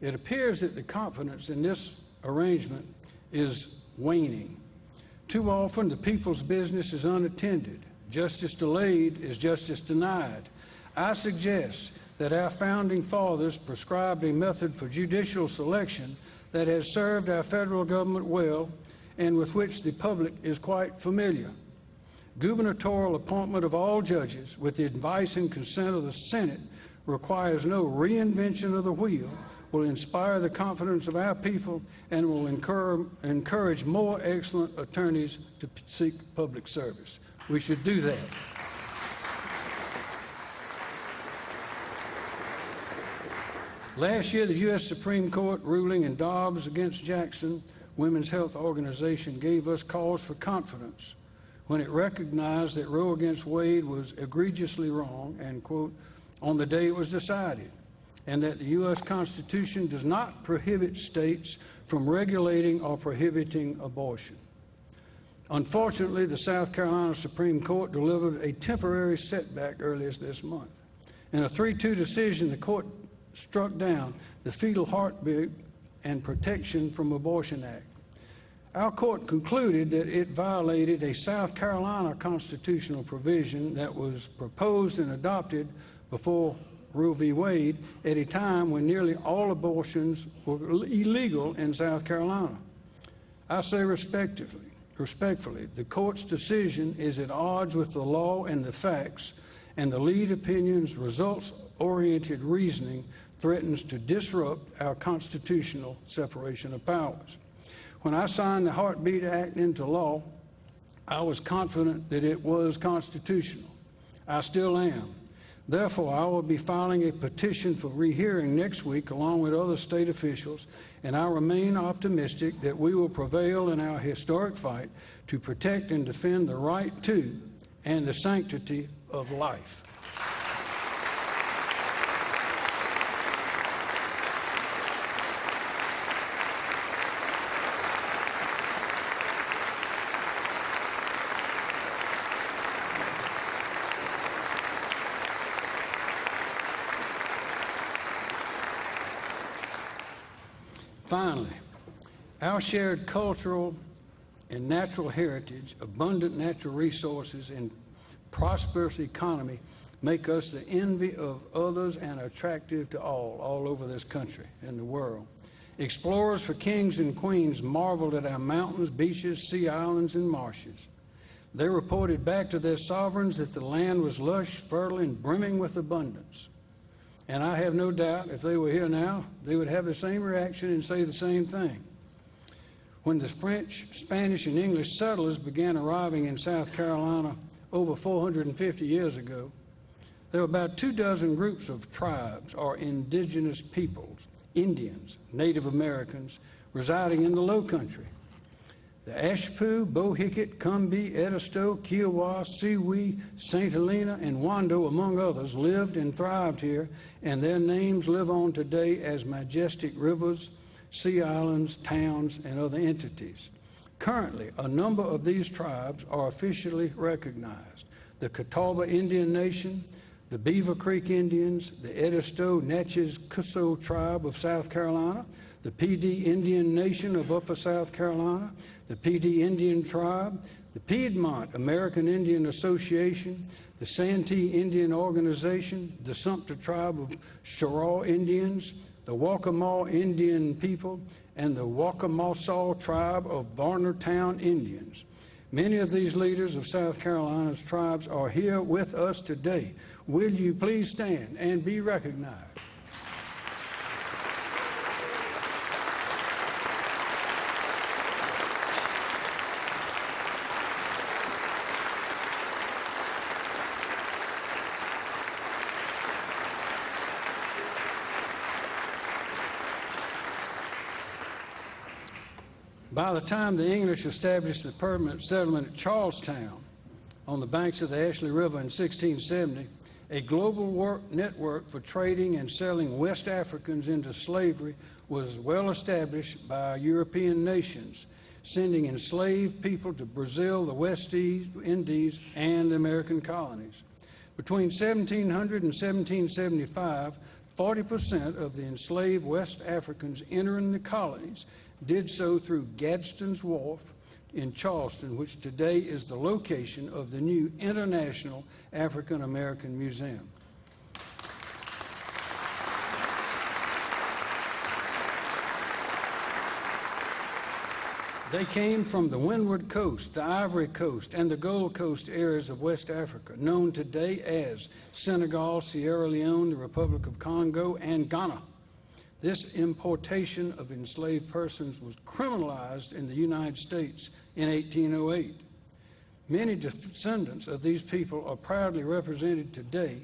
It appears that the confidence in this arrangement is waning. Too often, the people's business is unattended. Justice delayed is justice denied. I suggest that our founding fathers prescribed a method for judicial selection that has served our federal government well and with which the public is quite familiar. Gubernatorial appointment of all judges with the advice and consent of the Senate requires no reinvention of the wheel, will inspire the confidence of our people, and will encourage more excellent attorneys to seek public service. We should do that. Last year, the U.S. Supreme Court ruling in Dobbs against Jackson Women's Health Organization gave us cause for confidence when it recognized that Roe against Wade was egregiously wrong, and, quote, on the day it was decided, and that the U.S. Constitution does not prohibit states from regulating or prohibiting abortion. Unfortunately, the South Carolina Supreme Court delivered a temporary setback earlier this month. In a 3-2 decision, the court struck down the Fetal Heartbeat and Protection from Abortion Act. Our court concluded that it violated a South Carolina constitutional provision that was proposed and adopted before Roe v. Wade at a time when nearly all abortions were illegal in South Carolina. I say respectfully, the court's decision is at odds with the law and the facts, and the lead opinion's results-oriented reasoning threatens to disrupt our constitutional separation of powers. When I signed the Heartbeat Act into law, I was confident that it was constitutional. I still am. Therefore, I will be filing a petition for rehearing next week along with other state officials, and I remain optimistic that we will prevail in our historic fight to protect and defend the right to and the sanctity of life. Finally, our shared cultural and natural heritage, abundant natural resources, and prosperous economy make us the envy of others and attractive to all over this country and the world. Explorers for kings and queens marveled at our mountains, beaches, sea islands, and marshes. They reported back to their sovereigns that the land was lush, fertile, and brimming with abundance. And I have no doubt if they were here now, they would have the same reaction and say the same thing. When the French, Spanish, and English settlers began arriving in South Carolina over 450 years ago, there were about 24 groups of tribes or indigenous peoples, Indians, Native Americans, residing in the Low Country. The Ashpoo, Bohicket, Combee, Edisto, Kiowa, Siwee, St. Helena, and Wando, among others, lived and thrived here, and their names live on today as majestic rivers, sea islands, towns, and other entities. Currently, a number of these tribes are officially recognized. The Catawba Indian Nation, the Beaver Creek Indians, the Edisto Natchez Cusco Tribe of South Carolina, the PD Indian Nation of Upper South Carolina, the PD Indian Tribe, the Piedmont American Indian Association, the Santee Indian Organization, the Sumter Tribe of Cheraw Indians, the Waccamaw Indian people, and the Wackamosaw Tribe of Varnertown Indians. Many of these leaders of South Carolina's tribes are here with us today. Will you please stand and be recognized? By the time the English established the permanent settlement at Charlestown on the banks of the Ashley River in 1670, a global network for trading and selling West Africans into slavery was well established by European nations, sending enslaved people to Brazil, the West Indies, and the American colonies. Between 1700 and 1775, 40% of the enslaved West Africans entering the colonies did so through Gadsden's Wharf in Charleston, which today is the location of the new International African American Museum. They came from the Windward Coast, the Ivory Coast, and the Gold Coast areas of West Africa, known today as Senegal, Sierra Leone, the Republic of Congo, and Ghana. This importation of enslaved persons was criminalized in the United States in 1808. Many descendants of these people are proudly represented today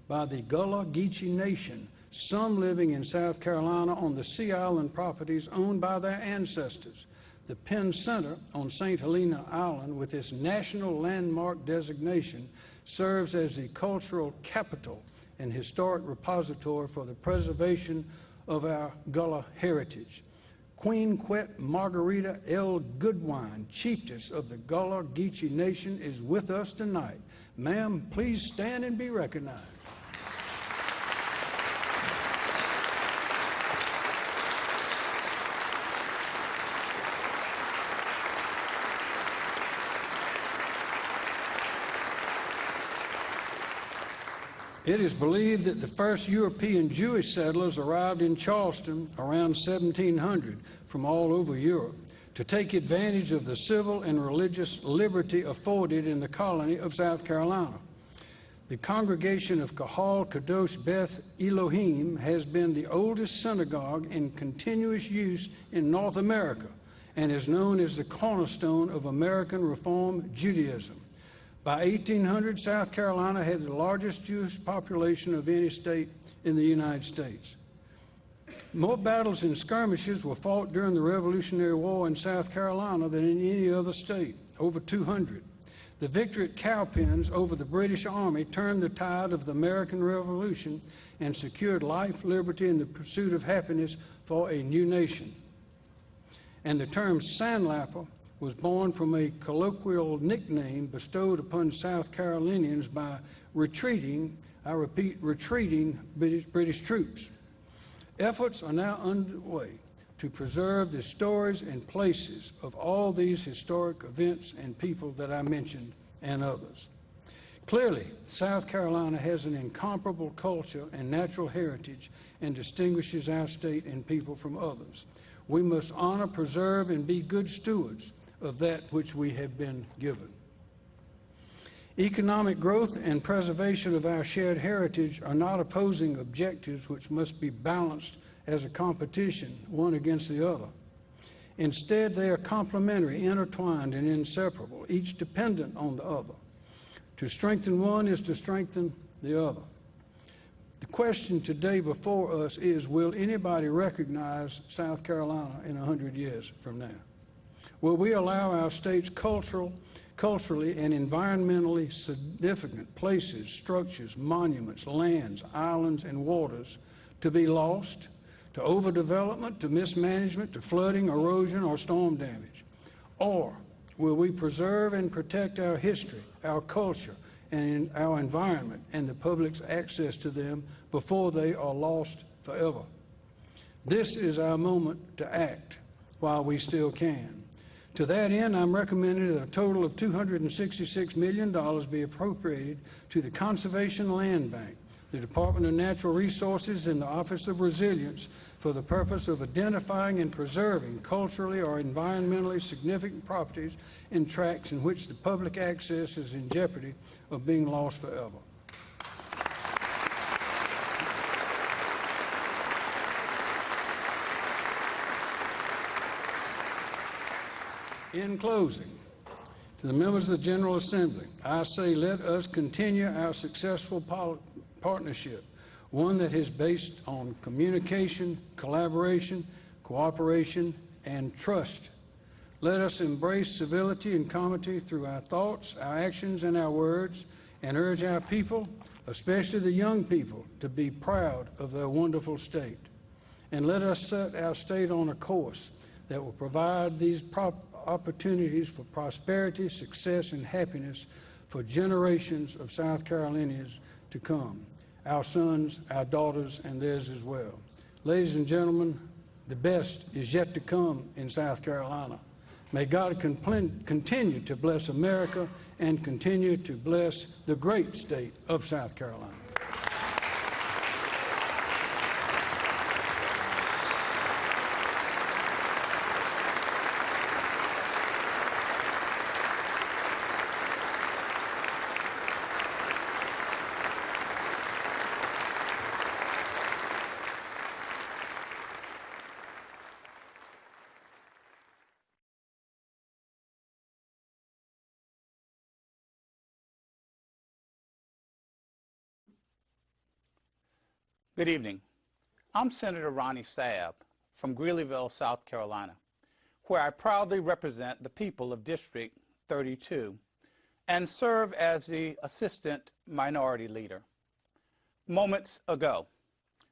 by the Gullah Geechee Nation, some living in South Carolina on the Sea Island properties owned by their ancestors. The Penn Center on St. Helena Island, with its national landmark designation, serves as the cultural capital and historic repository for the preservation of our Gullah heritage. Queen Quet Margarita L. Goodwine, chiefess of the Gullah Geechee Nation, is with us tonight. Ma'am, please stand and be recognized. It is believed that the first European Jewish settlers arrived in Charleston around 1700 from all over Europe to take advantage of the civil and religious liberty afforded in the colony of South Carolina. The congregation of Kahal Kadosh Beth Elohim has been the oldest synagogue in continuous use in North America and is known as the cornerstone of American Reform Judaism. By 1800, South Carolina had the largest Jewish population of any state in the United States. More battles and skirmishes were fought during the Revolutionary War in South Carolina than in any other state, over 200. The victory at Cowpens over the British Army turned the tide of the American Revolution and secured life, liberty, and the pursuit of happiness for a new nation. And the term sandlapper was born from a colloquial nickname bestowed upon South Carolinians by retreating, I repeat, retreating British troops. Efforts are now underway to preserve the stories and places of all these historic events and people that I mentioned and others. Clearly, South Carolina has an incomparable culture and natural heritage and distinguishes our state and people from others. We must honor, preserve, and be good stewards of that which we have been given. Economic growth and preservation of our shared heritage are not opposing objectives which must be balanced as a competition, one against the other. Instead, they are complementary, intertwined, and inseparable, each dependent on the other. To strengthen one is to strengthen the other. The question today before us is, will anybody recognize South Carolina in 100 years from now? Will we allow our state's culturally and environmentally significant places, structures, monuments, lands, islands, and waters to be lost to overdevelopment, to mismanagement, to flooding, erosion, or storm damage? Or will we preserve and protect our history, our culture, and our environment, and the public's access to them before they are lost forever? This is our moment to act while we still can. To that end, I'm recommending that a total of $266 million be appropriated to the Conservation Land Bank, the Department of Natural Resources, and the Office of Resilience for the purpose of identifying and preserving culturally or environmentally significant properties and tracts in which the public access is in jeopardy of being lost forever. In closing, to the members of the General Assembly, I say let us continue our successful partnership, one that is based on communication, collaboration, cooperation, and trust. Let us embrace civility and comity through our thoughts, our actions, and our words, and urge our people, especially the young people, to be proud of their wonderful state. And let us set our state on a course that will provide these opportunities for prosperity, success, and happiness for generations of South Carolinians to come, our sons, our daughters, and theirs as well. Ladies and gentlemen, the best is yet to come in South Carolina. May God continue to bless America and continue to bless the great state of South Carolina. Good evening. I'm Senator Ronnie Sabb from Greeleyville, South Carolina, where I proudly represent the people of District 32 and serve as the Assistant Minority Leader. Moments ago,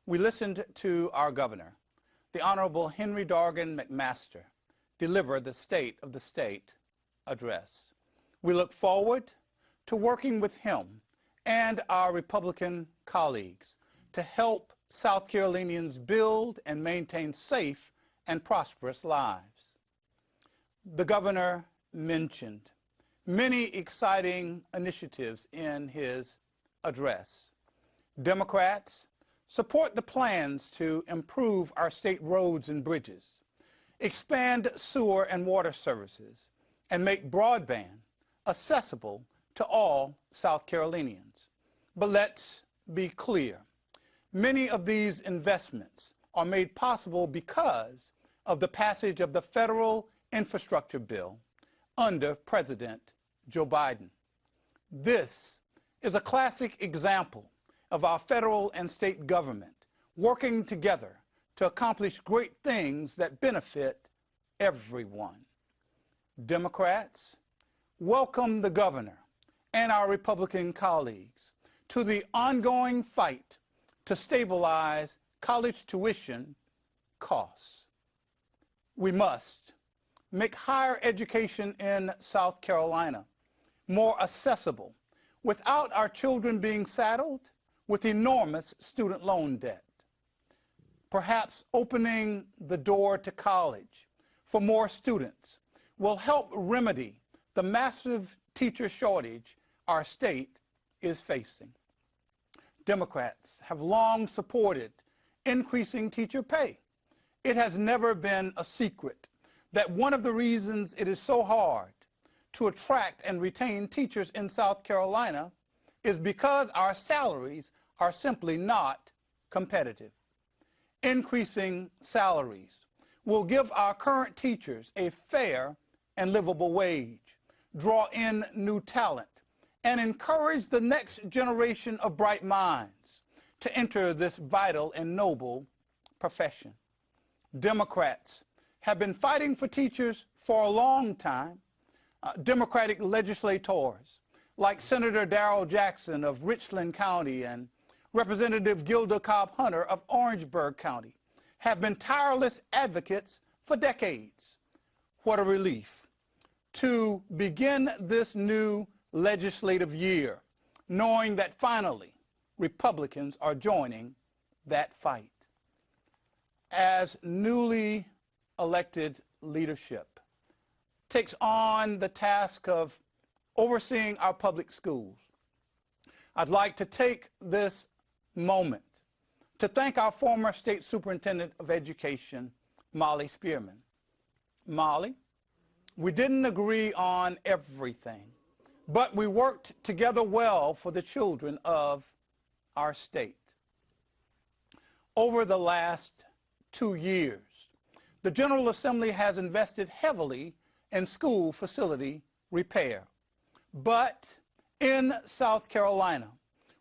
we listened to our governor, the Honorable Henry Dargan McMaster, deliver the State of the State address. We look forward to working with him and our Republican colleagues to help South Carolinians build and maintain safe and prosperous lives. The governor mentioned many exciting initiatives in his address. Democrats support the plans to improve our state roads and bridges, expand sewer and water services, and make broadband accessible to all South Carolinians. But let's be clear. Many of these investments are made possible because of the passage of the federal infrastructure bill under President Joe Biden. This is a classic example of our federal and state government working together to accomplish great things that benefit everyone. Democrats welcome the governor and our Republican colleagues to the ongoing fight to stabilize college tuition costs. We must make higher education in South Carolina more accessible without our children being saddled with enormous student loan debt. Perhaps opening the door to college for more students will help remedy the massive teacher shortage our state is facing. Democrats have long supported increasing teacher pay. It has never been a secret that one of the reasons it is so hard to attract and retain teachers in South Carolina is because our salaries are simply not competitive. Increasing salaries will give our current teachers a fair and livable wage, draw in new talent, and encourage the next generation of bright minds to enter this vital and noble profession. Democrats have been fighting for teachers for a long time. Democratic legislators like Senator Darrell Jackson of Richland County and Representative Gilda Cobb Hunter of Orangeburg County have been tireless advocates for decades. What a relief to begin this new legislative year, knowing that finally Republicans are joining that fight. As newly elected leadership takes on the task of overseeing our public schools, I'd like to take this moment to thank our former State Superintendent of Education, Molly Spearman. Molly, we didn't agree on everything, but we worked together well for the children of our state. Over the last 2 years, the General Assembly has invested heavily in school facility repair. But in South Carolina,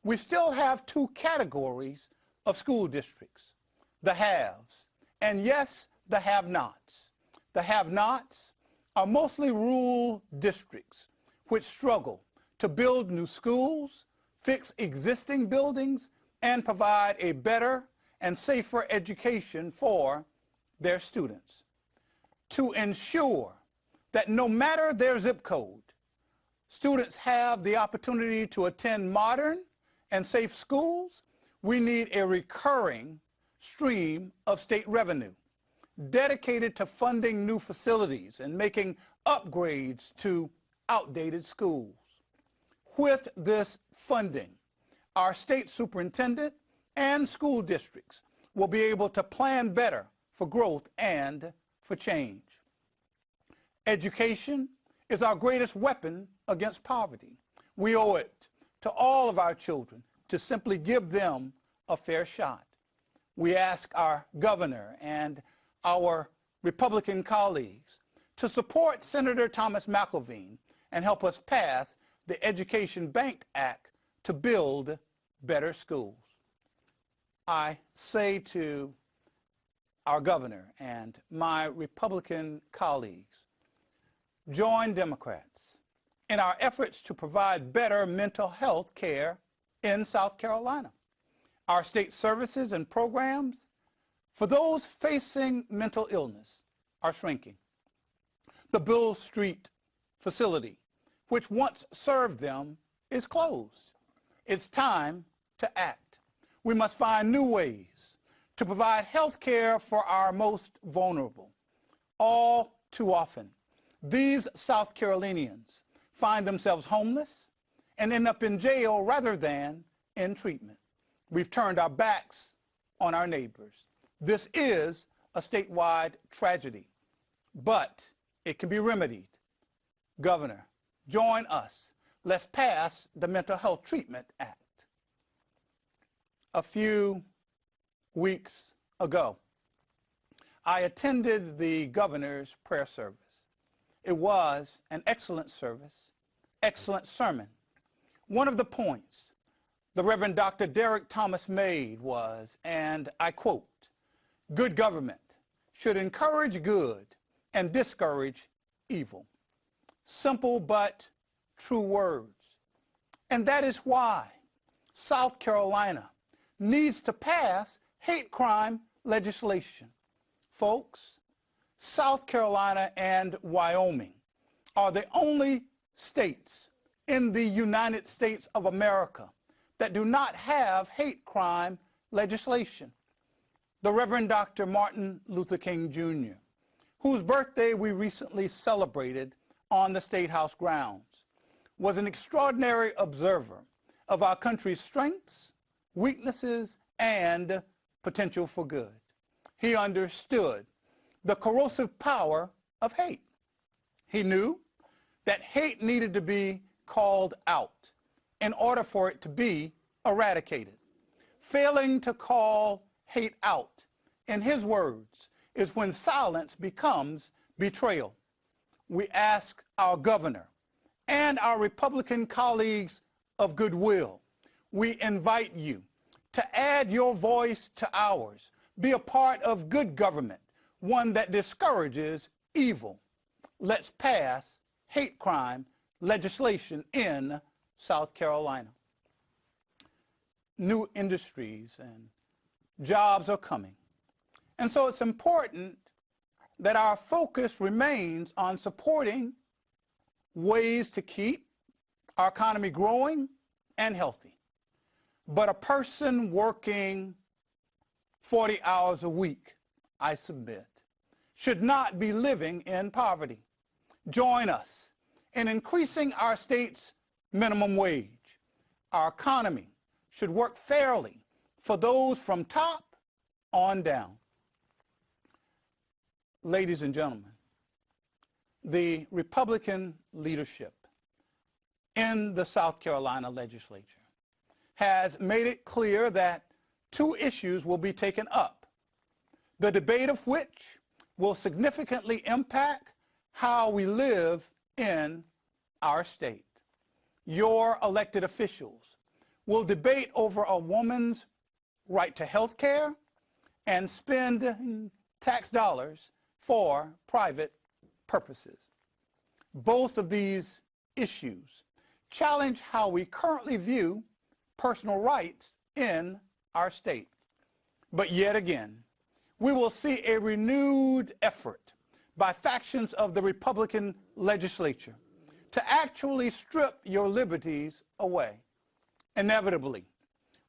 we still have 2 categories of school districts, the haves and, yes, the have-nots. The have-nots are mostly rural districts which struggle to build new schools, fix existing buildings, and provide a better and safer education for their students. To ensure that no matter their zip code, students have the opportunity to attend modern and safe schools, we need a recurring stream of state revenue dedicated to funding new facilities and making upgrades to outdated schools. With this funding, our state superintendent and school districts will be able to plan better for growth and for change. Education is our greatest weapon against poverty. We owe it to all of our children to simply give them a fair shot. We ask our governor and our Republican colleagues to support Senator Thomas McElveen and help us pass the Education Bank Act to build better schools. I say to our governor and my Republican colleagues, join Democrats in our efforts to provide better mental health care in South Carolina. Our state services and programs for those facing mental illness are shrinking. The Bill Street facility, which once served them, is closed. It's time to act. We must find new ways to provide health care for our most vulnerable. All too often, these South Carolinians find themselves homeless and end up in jail rather than in treatment. We've turned our backs on our neighbors. This is a statewide tragedy, but it can be remedied. Governor, join us. Let's pass the Mental Health Treatment Act. A few weeks ago, I attended the governor's prayer service. It was an excellent service, excellent sermon. One of the points the Reverend Dr. Derek Thomas made was, and I quote, "Good government should encourage good and discourage evil." Simple but true words. And that is why South Carolina needs to pass hate crime legislation. Folks, South Carolina and Wyoming are the only states in the United States of America that do not have hate crime legislation. The Reverend Dr. Martin Luther King Jr., whose birthday we recently celebrated on the State House grounds, was an extraordinary observer of our country's strengths, weaknesses, and potential for good. He understood the corrosive power of hate. He knew that hate needed to be called out in order for it to be eradicated. Failing to call hate out, in his words, is when silence becomes betrayal. We ask our governor and our Republican colleagues of goodwill, we invite you to add your voice to ours. Be a part of good government, one that discourages evil. Let's pass hate crime legislation in South Carolina. New industries and jobs are coming. And so it's important that our focus remains on supporting ways to keep our economy growing and healthy. But a person working 40 hours a week, I submit, should not be living in poverty. Join us in increasing our state's minimum wage. Our economy should work fairly for those from top on down. Ladies and gentlemen, the Republican leadership in the South Carolina legislature has made it clear that two issues will be taken up, the debate of which will significantly impact how we live in our state. Your elected officials will debate over a woman's right to health care and spend tax dollars for private purposes. both of these issues challenge how we currently view personal rights in our state. But yet again, we will see a renewed effort by factions of the Republican legislature to actually strip your liberties away. Inevitably,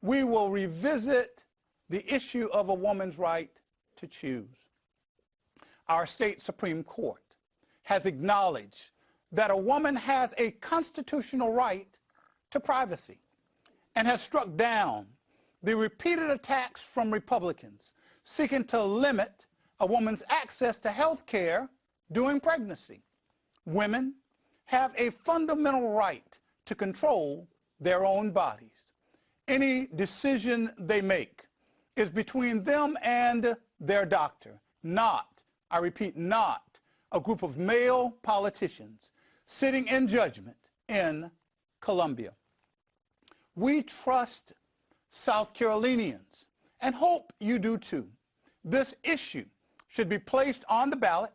we will revisit the issue of a woman's right to choose. Our state Supreme Court has acknowledged that a woman has a constitutional right to privacy and has struck down the repeated attacks from Republicans seeking to limit a woman's access to health care during pregnancy. Women have a fundamental right to control their own bodies. Any decision they make is between them and their doctor, not, I repeat, not a group of male politicians sitting in judgment in Columbia. We trust South Carolinians and hope you do too. This issue should be placed on the ballot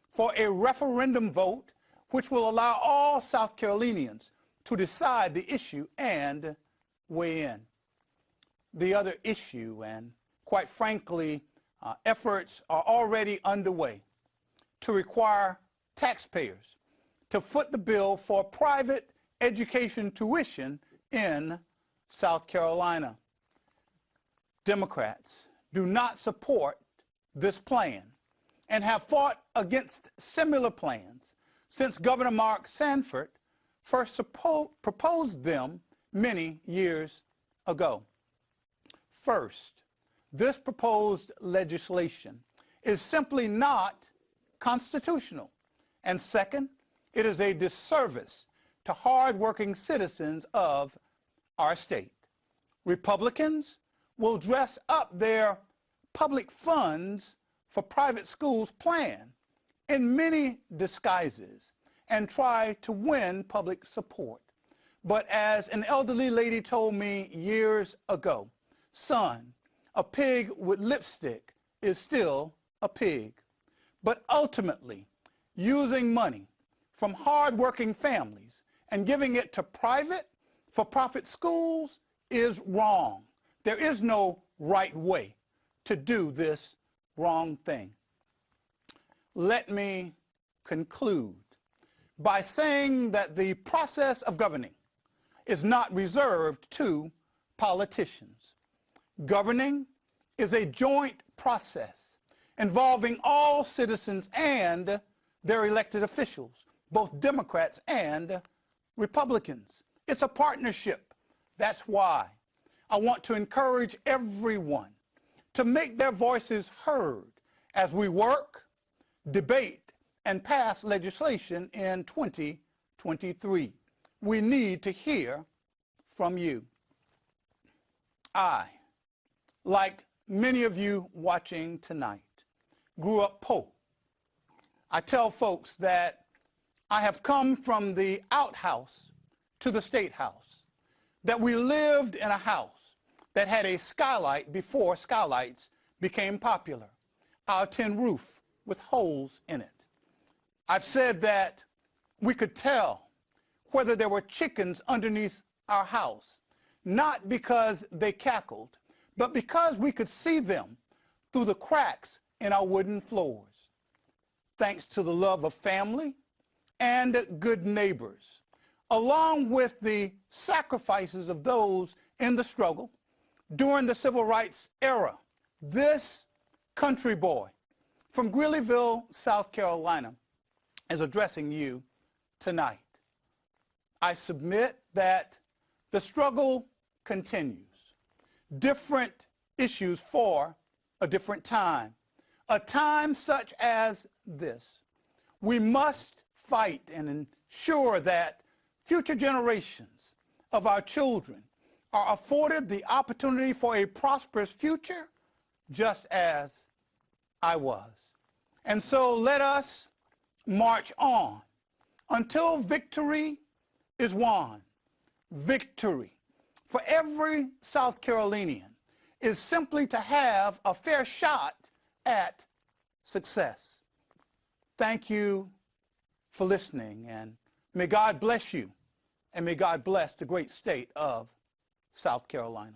for a referendum vote which will allow all South Carolinians to decide the issue and weigh in. The other issue, and quite frankly, efforts are already underway to require taxpayers to foot the bill for private education tuition in South Carolina. Democrats do not support this plan and have fought against similar plans since Governor Mark Sanford first proposed them many years ago. First, this proposed legislation is simply not constitutional. And second, it is a disservice to hardworking citizens of our state. Republicans will dress up their public funds for private schools plan in many disguises and try to win public support. But as an elderly lady told me years ago, son, a pig with lipstick is still a pig. But ultimately, using money from hardworking families and giving it to private for-profit schools is wrong. There is no right way to do this wrong thing. Let me conclude by saying that the process of governing is not reserved to politicians. Governing is a joint process involving all citizens and their elected officials, both Democrats and Republicans. It's a partnership. That's why I want to encourage everyone to make their voices heard as we work, debate, and pass legislation in 2023. We need to hear from you. I, like many of you watching tonight, grew up poor. I tell folks that I have come from the outhouse to the state house, that we lived in a house that had a skylight before skylights became popular, our tin roof with holes in it. I've said that we could tell whether there were chickens underneath our house, not because they cackled, but because we could see them through the cracks in our wooden floors. Thanks to the love of family and good neighbors, along with the sacrifices of those in the struggle during the civil rights era, this country boy from Greeleyville, South Carolina, is addressing you tonight. I submit that the struggle continues. Different issues for a different time. A time such as this. We must fight and ensure that future generations of our children are afforded the opportunity for a prosperous future, just as I was. And so let us march on until victory is won. Victory for every South Carolinian is simply to have a fair shot at success. Thank you for listening, and may God bless you, and may God bless the great state of South Carolina.